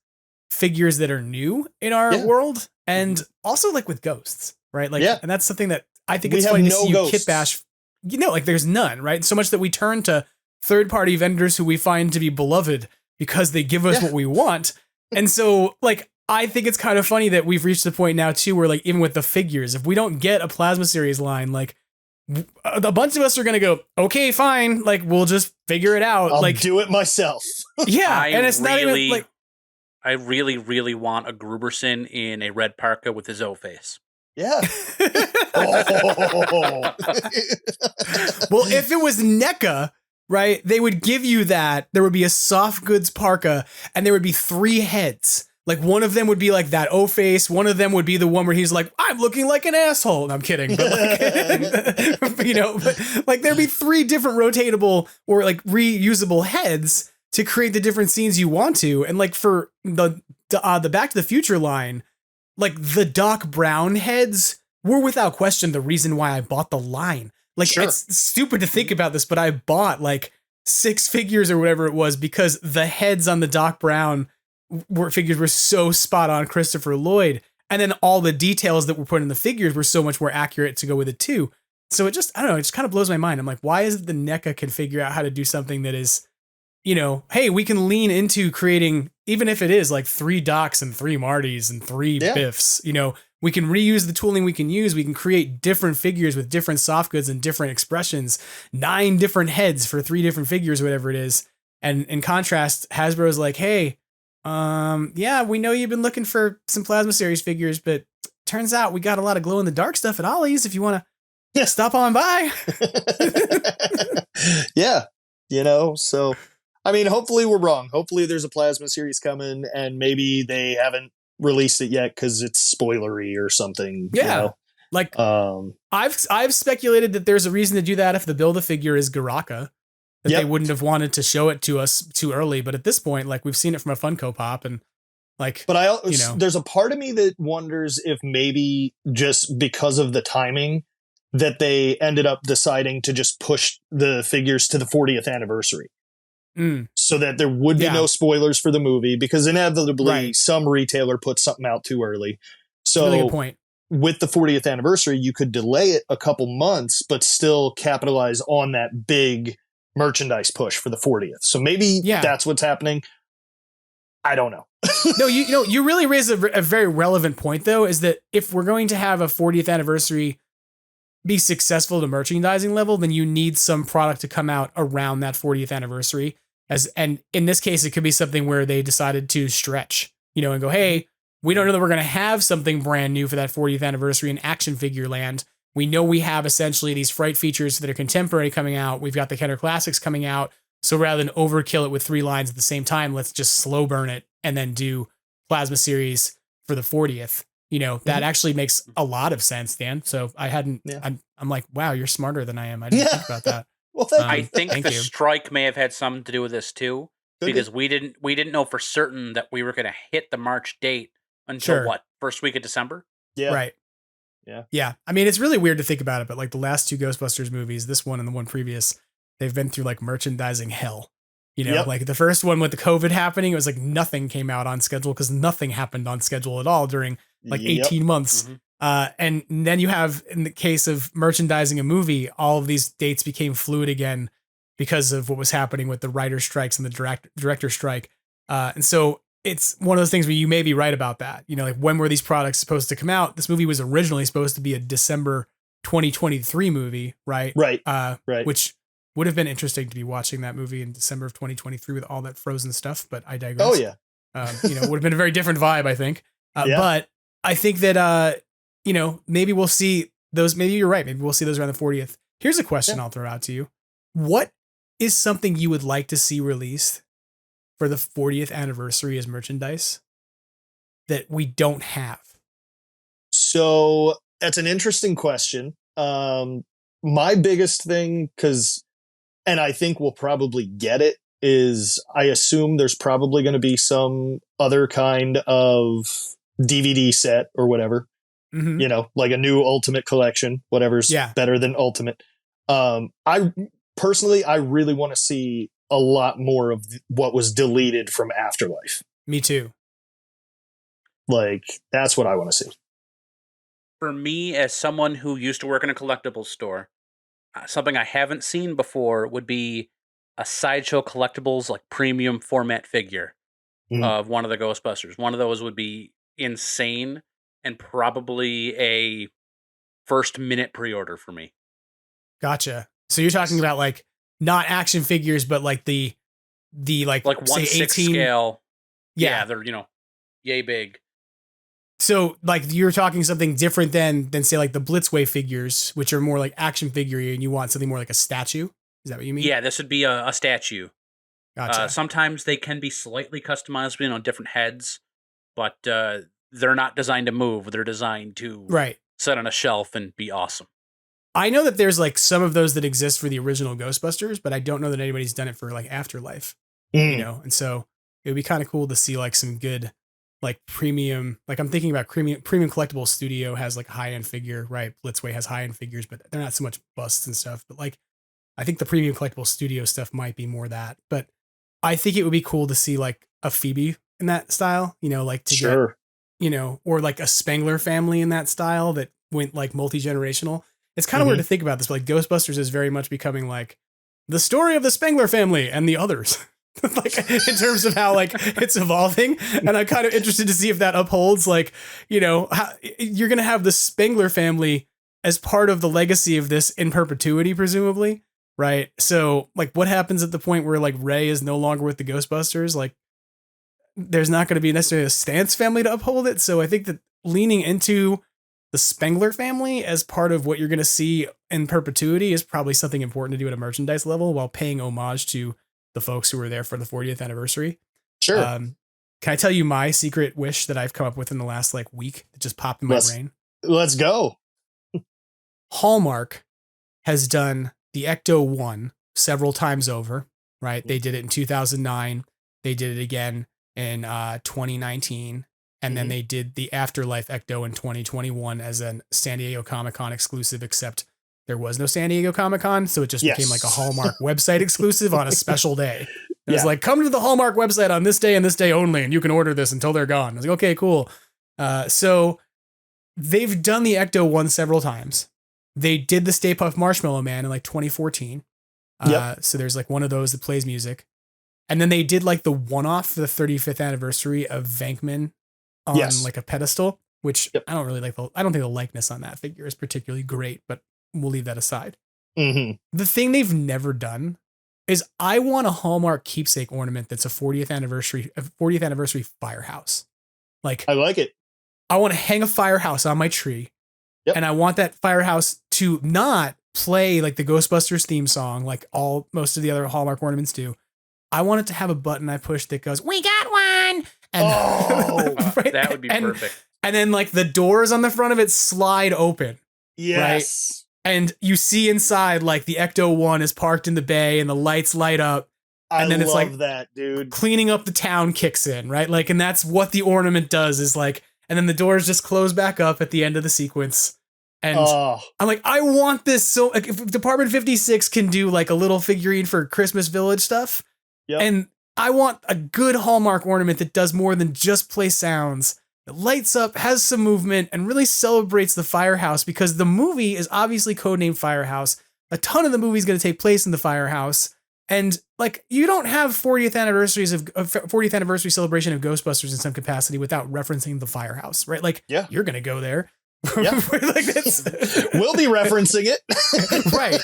figures that are new in our world. And also like with ghosts, right? Like, and that's something that I think it's funny to see you kit bash, like there's none, right? So much that we turn to third-party vendors who we find to be beloved because they give us what we want. And so, like, I think it's kind of funny that we've reached the point now, too, where, like, even with the figures, if we don't get a Plasma Series line, like, a bunch of us are going to go, okay, fine, like, we'll just figure it out. I'll like, do it myself. And it's not even, like... I really, really want a Gruberson in a red parka with his O face. Yeah. Well, if it was NECA... right? They would give you that. There would be a soft goods parka and there would be 3 heads. Like one of them would be like that O-face. One of them would be the one where he's like, I'm looking like an asshole. And I'm kidding. But like, like there'd be 3 different rotatable or like reusable heads to create the different scenes you want to. And like for the Back to the Future line, like the Doc Brown heads were without question the reason why I bought the line. Like, it's stupid to think about this, but I bought like 6 figures or whatever it was because the heads on the Doc Brown figures were so spot on Christopher Lloyd. And then all the details that were put in the figures were so much more accurate to go with it too. So it just, I don't know, it just kind of blows my mind. I'm like, why is it the NECA can figure out how to do something that is, hey, we can lean into creating, even if it is like 3 Docs and 3 Martys and 3 Biffs, we can reuse the tooling we can use. We can create different figures with different soft goods and different expressions, 9 different heads for 3 different figures, whatever it is. And in contrast, Hasbro's like, hey, we know you've been looking for some Plasma Series figures, but turns out we got a lot of glow in the dark stuff at Ollie's if you want to stop on by. So, I mean, hopefully we're wrong. Hopefully there's a Plasma Series coming and maybe they haven't released it yet because it's spoilery or something. Like I've speculated that there's a reason to do that if the Build-A-Figure is Garaka, that they wouldn't have wanted to show it to us too early, but at this point, like we've seen it from a Funko Pop and like, but there's a part of me that wonders if maybe just because of the timing that they ended up deciding to just push the figures to the 40th anniversary. So that there would be no spoilers for the movie because inevitably some retailer puts something out too early. So really good point. With the 40th anniversary, you could delay it a couple months, but still capitalize on that big merchandise push for the 40th. So maybe that's what's happening. I don't know. No, you really raise a very relevant point, though, is that if we're going to have a 40th anniversary be successful at a merchandising level, then you need some product to come out around that 40th anniversary. And in this case, it could be something where they decided to stretch, and go, hey, we don't know that we're going to have something brand new for that 40th anniversary in action figure land. We know we have essentially these Fright features that are contemporary coming out. We've got the Kenner Classics coming out. So rather than overkill it with 3 lines at the same time, let's just slow burn it and then do Plasma series for the 40th. That actually makes a lot of sense, Dan. So I'm like, wow, you're smarter than I am. I didn't think about that. Well, I think the strike may have had something to do with this too, because we didn't know for certain that we were going to hit the March date until first week of December. Yeah. Right. Yeah. Yeah. I mean, it's really weird to think about it, but like the last 2 Ghostbusters movies, this one and the one previous, they've been through like merchandising hell. Like the first one with the COVID happening, it was like nothing came out on schedule because nothing happened on schedule at all during like 18 months. Mm-hmm. And then you have, in the case of merchandising a movie, all of these dates became fluid again because of what was happening with the writer strikes and the director strike. And so it's one of those things where you may be right about that. Like when were these products supposed to come out? This movie was originally supposed to be a December 2023 movie, right? Right. Which would have been interesting to be watching that movie in December of 2023 with all that Frozen stuff, but I digress. Oh yeah. It would have been a very different vibe, I think. But I think that, maybe we'll see those. Maybe you're right. Maybe we'll see those around the 40th. Here's a question I'll throw out to you. What is something you would like to see released for the 40th anniversary as merchandise that we don't have? So that's an interesting question. My biggest thing, and I think we'll probably get it, is I assume there's probably going to be some other kind of DVD set or whatever, like a new Ultimate collection, whatever's better than Ultimate. I really want to see a lot more of what was deleted from Afterlife. Me too. Like, that's what I want to see. For me, as someone who used to work in a collectibles store, something I haven't seen before would be a Sideshow Collectibles like premium format figure of one of the Ghostbusters. One of those would be insane and probably a first minute pre-order for me. Gotcha. So you're talking about like not action figures, but like the like 1/6 scale. Yeah, they're yay big. So like you're talking something different than say like the Blitzway figures, which are more like action figure, and you want something more like a statue. Is that what you mean? Yeah, this would be a statue. Gotcha. Sometimes they can be slightly customizable on different heads, but they're not designed to move. They're designed to sit on a shelf and be awesome. I know that there's like some of those that exist for the original Ghostbusters, but I don't know that anybody's done it for like Afterlife. And so it would be kind of cool to see like some good like premium, like I'm thinking about premium collectible studio has like a high-end figure, right? Blitzway has high-end figures, but they're not so much busts and stuff. But like, I think the premium collectible studio stuff might be more that. But I think it would be cool to see like a Phoebe in that style, like to get, or like a Spengler family in that style that went like multi-generational. It's kind of weird to think about this, but like Ghostbusters is very much becoming like the story of the Spengler family and the others. Like in terms of how like it's evolving, and I'm kind of interested to see if that upholds like how you're gonna have the Spengler family as part of the legacy of this in perpetuity, presumably, right? So like what happens at the point where like Ray is no longer with the Ghostbusters? Like there's not going to be necessarily a Stantz family to uphold it. So I think that leaning into the Spengler family as part of what you're going to see in perpetuity is probably something important to do at a merchandise level while paying homage to the folks who were there for the 40th anniversary. Sure. Can I tell you my secret wish that I've come up with in the last like week that just popped in my brain? Let's go. Hallmark has done the Ecto 1 several times over, right? They did it in 2009. They did it again in 2019. And then they did the Afterlife Ecto in 2021 as a San Diego Comic-Con exclusive, except there was no San Diego Comic-Con, so it just became like a Hallmark website exclusive on a special day. It was like, come to the Hallmark website on this day and this day only, and you can order this until they're gone. I was like, okay, cool. So they've done the Ecto 1 several times. They did the Stay Puft Marshmallow Man in like 2014. So there's like one of those that plays music. And then they did like the one-off for the 35th anniversary of Venkman on like a pedestal, which I don't really like. I don't think the likeness on that figure is particularly great, but we'll leave that aside. Mm-hmm. The thing they've never done is I want a Hallmark keepsake ornament that's a 40th anniversary firehouse. Like, I like it. I want to hang a firehouse on my tree. And I want that firehouse to not play like the Ghostbusters theme song, like most of the other Hallmark ornaments do. I want it to have a button I push that goes, "We got one." And right? That would be perfect. And then like the doors on the front of it slide open. Yes. Right? And you see inside, like the Ecto-1 is parked in the bay and the lights light up. And then it's like that, dude. Cleaning up the town kicks in, right? Like, and that's what the ornament does is like, and then the doors just close back up at the end of the sequence. And I'm like, I want this. So like, if Department 56 can do like a little figurine for Christmas Village stuff. And I want a good Hallmark ornament that does more than just play sounds. It lights up, has some movement, and really celebrates the firehouse, because the movie is obviously codenamed Firehouse. A ton of the movie is going to take place in the firehouse. And like, you don't have 40th anniversary celebration of Ghostbusters in some capacity without referencing the firehouse, right? Like, you're going to go there. Yeah. Like we'll be referencing it. Right.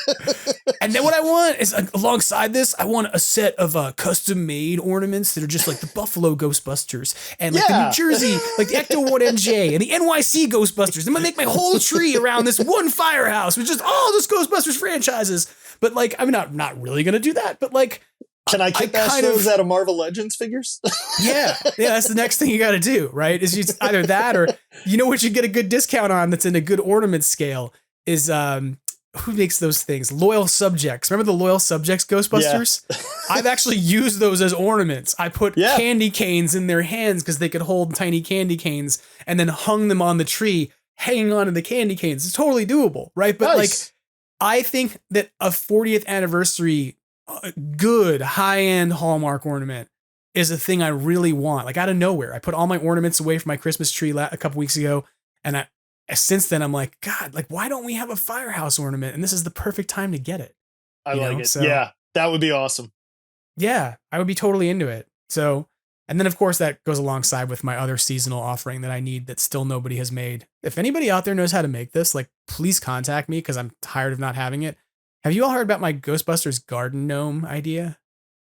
And then what I want is, alongside this, I want a set of custom made ornaments that are just like the Buffalo Ghostbusters and like the New Jersey, like the Ecto-1 NJ and the NYC Ghostbusters. I'm going to make my whole tree around this one firehouse with just all those Ghostbusters franchises. But like, I'm not really going to do that. But like, can I kick those out of Marvel Legends figures? Yeah, that's the next thing you got to do, right? Is just either that, or you know what you get a good discount on that's in a good ornament scale is who makes those things? Loyal Subjects. Remember the Loyal Subjects Ghostbusters? Yeah. I've actually used those as ornaments. I put candy canes in their hands because they could hold tiny candy canes, and then hung them on the tree, hanging on to the candy canes. It's totally doable, right? But like, I think that a 40th anniversary good high-end Hallmark ornament is a thing I really want. Like, out of nowhere, I put all my ornaments away from my Christmas tree a couple weeks ago, and since then I'm like, God, like, why don't we have a firehouse ornament? And this is the perfect time to get it. I like it. So, yeah, that would be awesome. Yeah, I would be totally into it. So, and then of course that goes alongside with my other seasonal offering that I need that still nobody has made. If anybody out there knows how to make this, like, please contact me, because I'm tired of not having it. Have you all heard about my Ghostbusters garden gnome idea?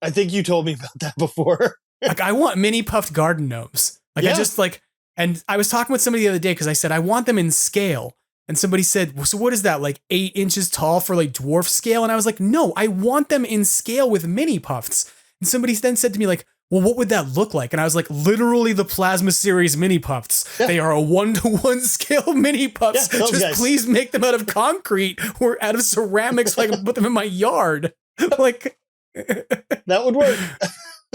I think you told me about that before. Like, I want mini puffed garden gnomes. Like, I just like, and I was talking with somebody the other day because I said, I want them in scale. And somebody said, well, so what is that? Like 8 inches tall for like dwarf scale? And I was like, no, I want them in scale with mini puffs. And somebody then said to me like, well, what would that look like? And I was like, literally the Plasma Series mini puffs. Yeah. They are a 1-to-1 scale mini puffs. Yeah, just please make them out of concrete or out of ceramics so I can put them in my yard. Like, that would work.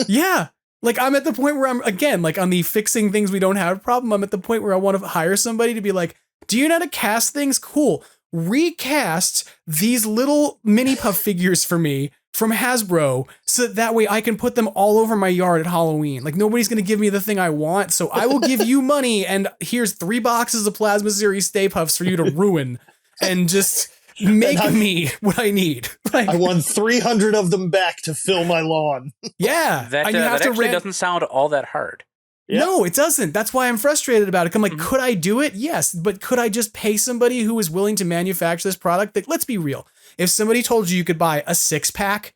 Yeah. Like, I'm at the point where I'm, again, like on the fixing things we don't have problem, I'm at the point where I want to hire somebody to be like, do you know how to cast things? Cool. Recast these little mini puff figures for me from Hasbro, so that way I can put them all over my yard at Halloween. Like, nobody's going to give me the thing I want, so I will give you money, and here's 3 boxes of Plasma Series Stay Puffs for you to ruin, and just make me what I need. Like, I want 300 of them back to fill my lawn. Yeah. That actually doesn't sound all that hard. Yep. No, it doesn't. That's why I'm frustrated about it. I'm like, could I do it? Yes. But could I just pay somebody who is willing to manufacture this product? Like, let's be real. If somebody told you could buy a 6-pack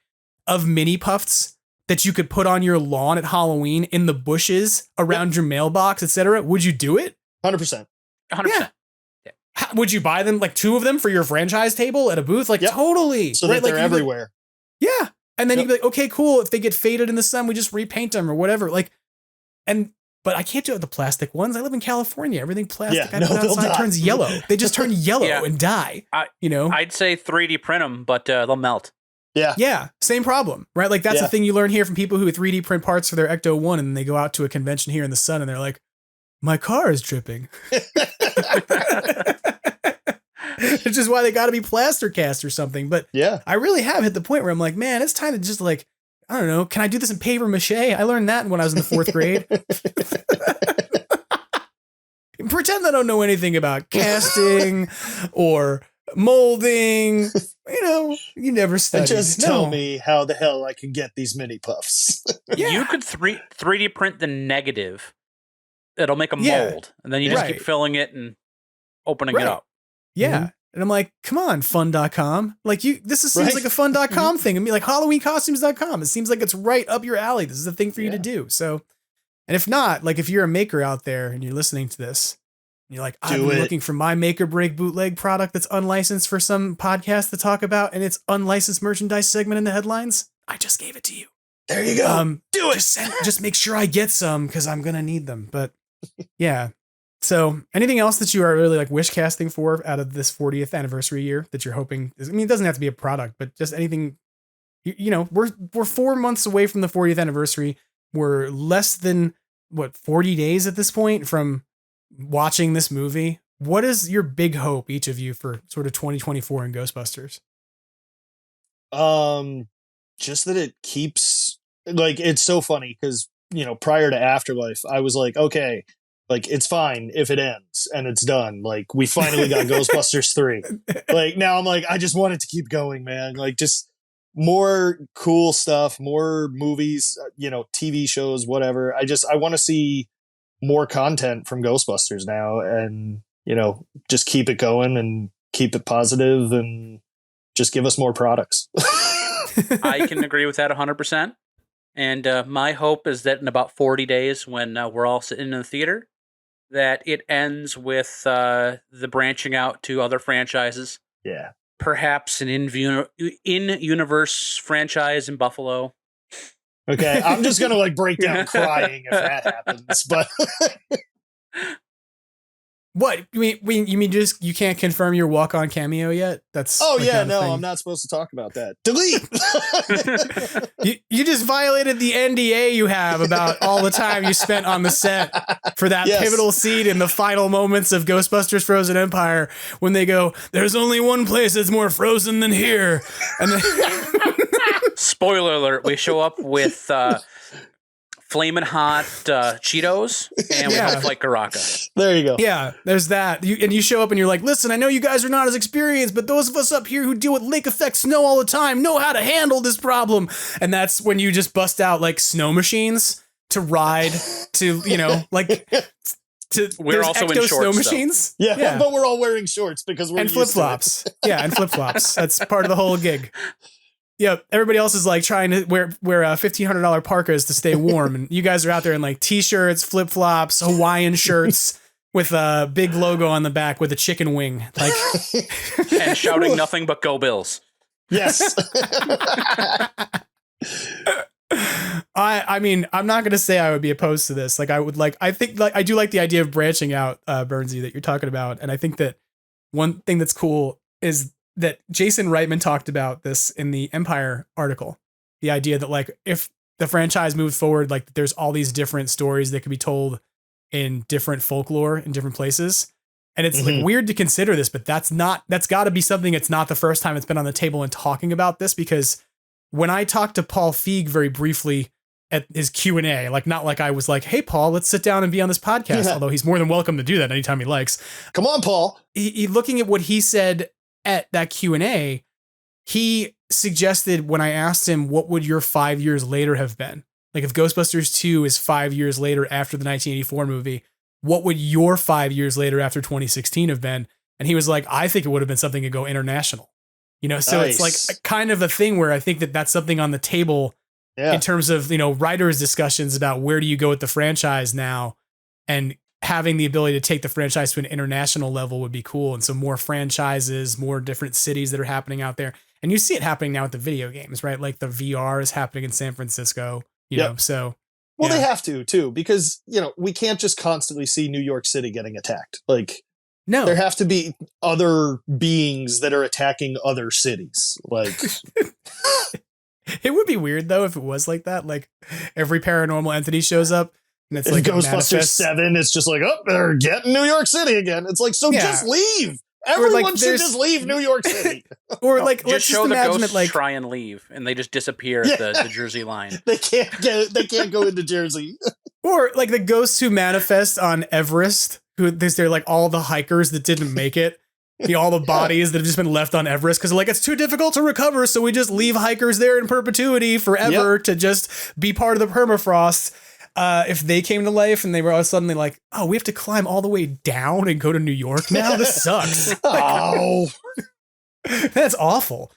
of mini puffs that you could put on your lawn at Halloween in the bushes around your mailbox, etc., would you do it? 100%. 100%. Yeah. Would you buy them, like 2 of them for your franchise table at a booth? Like, totally. So that they're everywhere. Yeah. And then you'd be like, okay, cool. If they get faded in the sun, we just repaint them or whatever. Like, but I can't do it with the plastic ones. I live in California. Everything plastic I put outside turns yellow. They just turn yellow and die. I'd say 3D print them, but they'll melt. Yeah. Yeah. Same problem, right? Like, that's the thing you learn here from people who 3D print parts for their Ecto-1, and they go out to a convention here in the sun and they're like, my car is dripping. Which is why they got to be plaster cast or something. But I really have hit the point where I'm like, man, it's time to just like, I don't know. Can I do this in paper mache? I learned that when I was in the 4th grade. Pretend I don't know anything about casting or molding you never studied. Just tell me how the hell I can get these mini puffs. You could 3D print the negative. It'll make a mold, and then you just keep filling it and opening it up. Yeah. And I'm like, come on, fun.com. Like seems like a fun.com thing. I mean, like HalloweenCostumes.com. It seems like it's right up your alley. This is a thing for you to do. So, and if not, like if you're a maker out there and you're listening to this, and you're like, I've been looking for my make or break bootleg product that's unlicensed for some podcast to talk about, and it's unlicensed merchandise segment in the headlines, I just gave it to you. There you go. Do it. Just make sure I get some because I'm going to need them. But yeah. So anything else that you are really like wish casting for out of this 40th anniversary year that you're hoping? I mean, it doesn't have to be a product, but just anything, we're 4 months away from the 40th anniversary. We're less than 40 days at this point from watching this movie. What is your big hope, each of you, for sort of 2024 in Ghostbusters? Just that it keeps, like, it's so funny because, prior to Afterlife, I was like, okay, like, it's fine if it ends and it's done. Like, we finally got Ghostbusters 3. Like, now I'm like, I just want it to keep going, man. Like, just more cool stuff, more movies, TV shows, whatever. I want to see more content from Ghostbusters now and, just keep it going and keep it positive and just give us more products. I can agree with that 100%. And my hope is that in about 40 days, when we're all sitting in the theater, that it ends with the branching out to other franchises. Yeah. Perhaps an in-universe franchise in Buffalo. Okay, I'm just going to break down crying if that happens. But what you mean? Just you can't confirm your walk-on cameo yet? That's I'm not supposed to talk about that. Delete. you just violated the NDA you have about all the time you spent on the set for that pivotal scene in the final moments of Ghostbusters: Frozen Empire when they go, "There's only one place that's more frozen than here," and then spoiler alert: we show up with flaming hot Cheetos, and we help like Karaka. There you go. Yeah, there's that. You show up and you're like, listen, I know you guys are not as experienced, but those of us up here who deal with lake effect snow all the time know how to handle this problem. And that's when you just bust out like snow machines to ride to, we're also in shorts, snow machines. Yeah, but we're all wearing shorts because we're and flip-flops. Yeah, and flip-flops. That's part of the whole gig. Yeah, everybody else is like trying to wear $1,500 parkas to stay warm, and you guys are out there in like t-shirts, flip-flops, Hawaiian shirts with a big logo on the back with a chicken wing, like, and shouting nothing but "Go Bills!" Yes. I mean, I'm not gonna say I would be opposed to this. Like, I think I do like the idea of branching out, Bernsey, that you're talking about, and I think that one thing that's cool is that Jason Reitman talked about this in the Empire article. The idea that like if the franchise moves forward, like there's all these different stories that could be told in different folklore in different places. And it's like weird to consider this, but that's got to be something. It's not the first time it's been on the table and talking about this, because when I talked to Paul Feig very briefly at his Q&A, like not like I was like, hey, Paul, let's sit down and be on this podcast. Although he's more than welcome to do that anytime he likes. Come on, Paul. He looking at what he said at that Q&A, he suggested when I asked him, what would your 5 years later have been? Like if Ghostbusters 2 is 5 years later after the 1984 movie, what would your 5 years later after 2016 have been? And he was like, I think it would have been something to go international. So It's like kind of a thing where I think that that's something on the table in terms of, writers' discussions about where do you go with the franchise now, and having the ability to take the franchise to an international level would be cool. And so more franchises, more different cities that are happening out there. And you see it happening now with the video games, right? Like the VR is happening in San Francisco, you know, so. Well, they have to too, because, we can't just constantly see New York City getting attacked. Like, no, there have to be other beings that are attacking other cities. Like, it would be weird though, if it was like that. Like every paranormal entity shows up. And it's like Ghostbusters 7, it's just like, oh, they're getting New York City again. It's like, just leave. Everyone should just leave New York City. Or like, let's show just the imagine ghosts it like try and leave, and they just disappear at the Jersey line. They can't go into Jersey. Or like the ghosts who manifest on Everest, they're like all the hikers that didn't make it. all the bodies that have just been left on Everest because like it's too difficult to recover, so we just leave hikers there in perpetuity forever to just be part of the permafrost. If they came to life and they were all suddenly like, oh, we have to climb all the way down and go to New York now? This sucks. Oh, that's awful.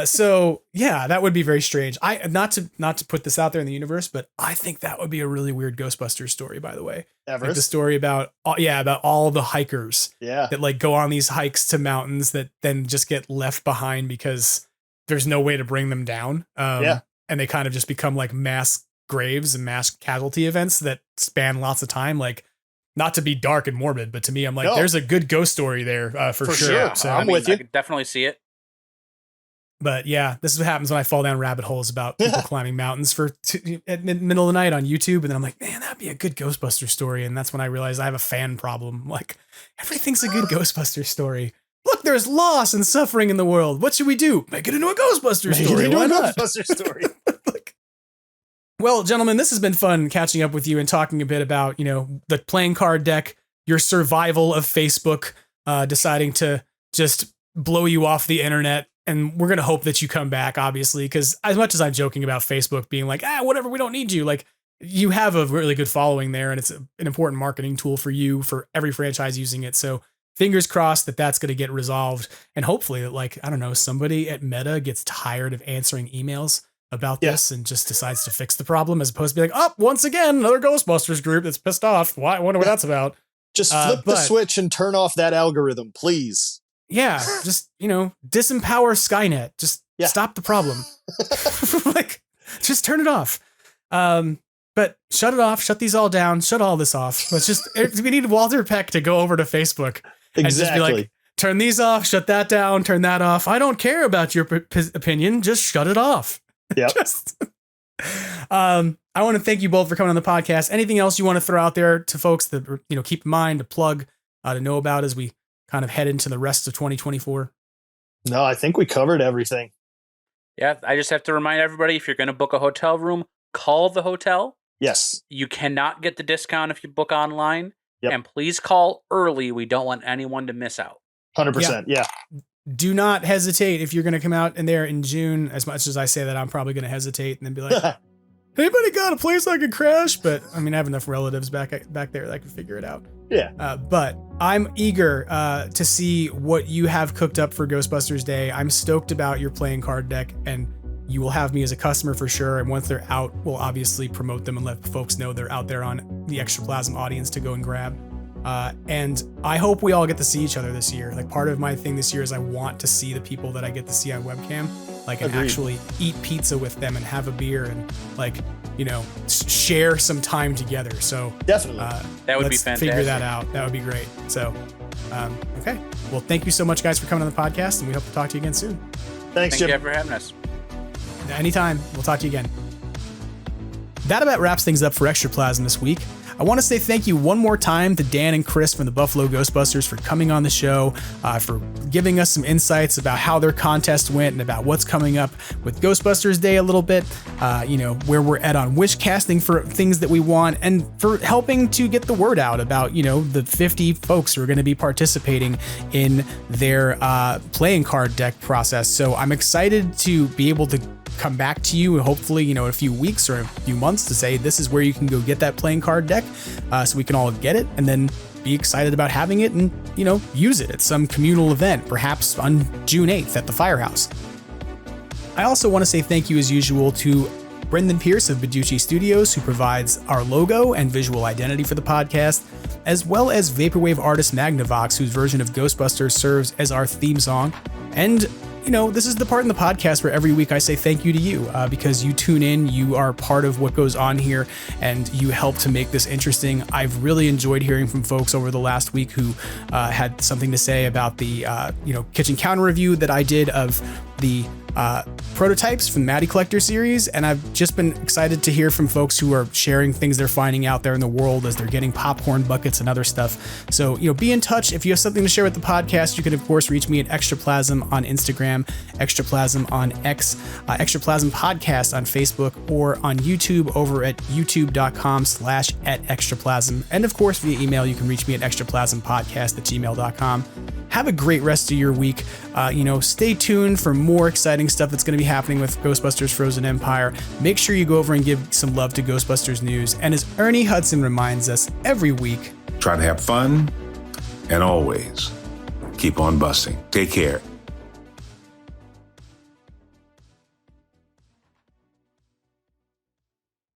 So yeah, that would be very strange. Not to put this out there in the universe, but I think that would be a really weird Ghostbusters story, by the way. Everest? Like the story about all the hikers that like go on these hikes to mountains that then just get left behind because there's no way to bring them down. And they kind of just become like mass graves and mass casualty events that span lots of time. Like, not to be dark and morbid, but to me, I'm like, there's a good ghost story there for sure. So I'm with you. I could definitely see it. But yeah, this is what happens when I fall down rabbit holes about people climbing mountains at middle of the night on YouTube. And then I'm like, man, that'd be a good Ghostbuster story. And that's when I realized I have a fan problem. Like, everything's a good Ghostbuster story. Look, there's loss and suffering in the world. What should we do? Make it into a Ghostbuster story. Why not? Ghostbuster story. Well, gentlemen, this has been fun catching up with you and talking a bit about, the playing card deck, your survival of Facebook, deciding to just blow you off the internet. And we're going to hope that you come back, obviously, because as much as I'm joking about Facebook being like, whatever, we don't need you. Like, you have a really good following there, and it's an important marketing tool for you, for every franchise using it. So fingers crossed that that's going to get resolved. And hopefully that, like, I don't know, somebody at Meta gets tired of answering emails about this and just decides to fix the problem, as opposed to be like, oh, once again, another Ghostbusters group that's pissed off. I wonder what that's about. Just flip the switch and turn off that algorithm, please. Yeah, just, disempower Skynet. Just stop the problem. Like, just turn it off. But shut it off, shut these all down, shut all this off. We need Walter Peck to go over to Facebook and just be like, turn these off, shut that down, turn that off. I don't care about your opinion. Just shut it off. Yeah. I want to thank you both for coming on the podcast. Anything else you want to throw out there to folks that, keep in mind, to plug, to know about as we kind of head into the rest of 2024? No, I think we covered everything. Yeah, I just have to remind everybody, if you're going to book a hotel room, call the hotel. Yes. You cannot get the discount if you book online. Yep. And please call early. We don't want anyone to miss out. 100%. Yeah. Do not hesitate if you're going to come out in there in June. As much as I say that, I'm probably going to hesitate and then be like, anybody got a place I could crash? But I mean, I have enough relatives back there that I can figure it out. Yeah. But I'm eager to see what you have cooked up for Ghostbusters Day. I'm stoked about your playing card deck, and you will have me as a customer for sure. And once they're out, we'll obviously promote them and let folks know they're out there on the Extraplasm audience to go and grab. And I hope we all get to see each other this year. Like, part of my thing this year is I want to see the people that I get to see on webcam, like, and actually eat pizza with them and have a beer and, like, share some time together. So definitely, that would be fantastic. Figure that out. That would be great. So, okay. Well, thank you so much, guys, for coming on the podcast, and we hope to talk to you again soon. Thanks, Jim. Jim. Thank you for having us. Anytime. We'll talk to you again. That about wraps things up for Extraplasm this week. I want to say thank you one more time to Dan and Chris from the Buffalo Ghostbusters for coming on the show, for giving us some insights about how their contest went and about what's coming up with Ghostbusters Day a little bit, where we're at on wish casting for things that we want, and for helping to get the word out about, the 50 folks who are going to be participating in their playing card deck process. So I'm excited to be able to come back to you, hopefully, in a few weeks or a few months, to say this is where you can go get that playing card deck, so we can all get it and then be excited about having it and, use it at some communal event, perhaps on June 8th at the Firehouse. I also want to say thank you, as usual, to Brendan Pearce of Badoochi Studios, who provides our logo and visual identity for the podcast, as well as vaporwave artist MAGNAVOX, whose version of Ghostbusters serves as our theme song. And this is the part in the podcast where every week I say thank you to you, because you tune in, you are part of what goes on here, and you help to make this interesting. I've really enjoyed hearing from folks over the last week who had something to say about the kitchen counter review that I did of the prototypes from the Maddie Collector series, and I've just been excited to hear from folks who are sharing things they're finding out there in the world as they're getting popcorn buckets and other stuff. So, be in touch. If you have something to share with the podcast, you can, of course, reach me at Extraplasm on Instagram, Extraplasm on X, Extraplasm Podcast on Facebook, or on YouTube over at youtube.com/@Extraplasm. And of course, via email, you can reach me at extraplaspodcast@gmail.com. Have a great rest of your week. Stay tuned for more exciting stuff that's going to be happening with Ghostbusters Frozen Empire. Make sure you go over and give some love to Ghostbusters News. And as Ernie Hudson reminds us every week, try to have fun and always keep on busting. Take care.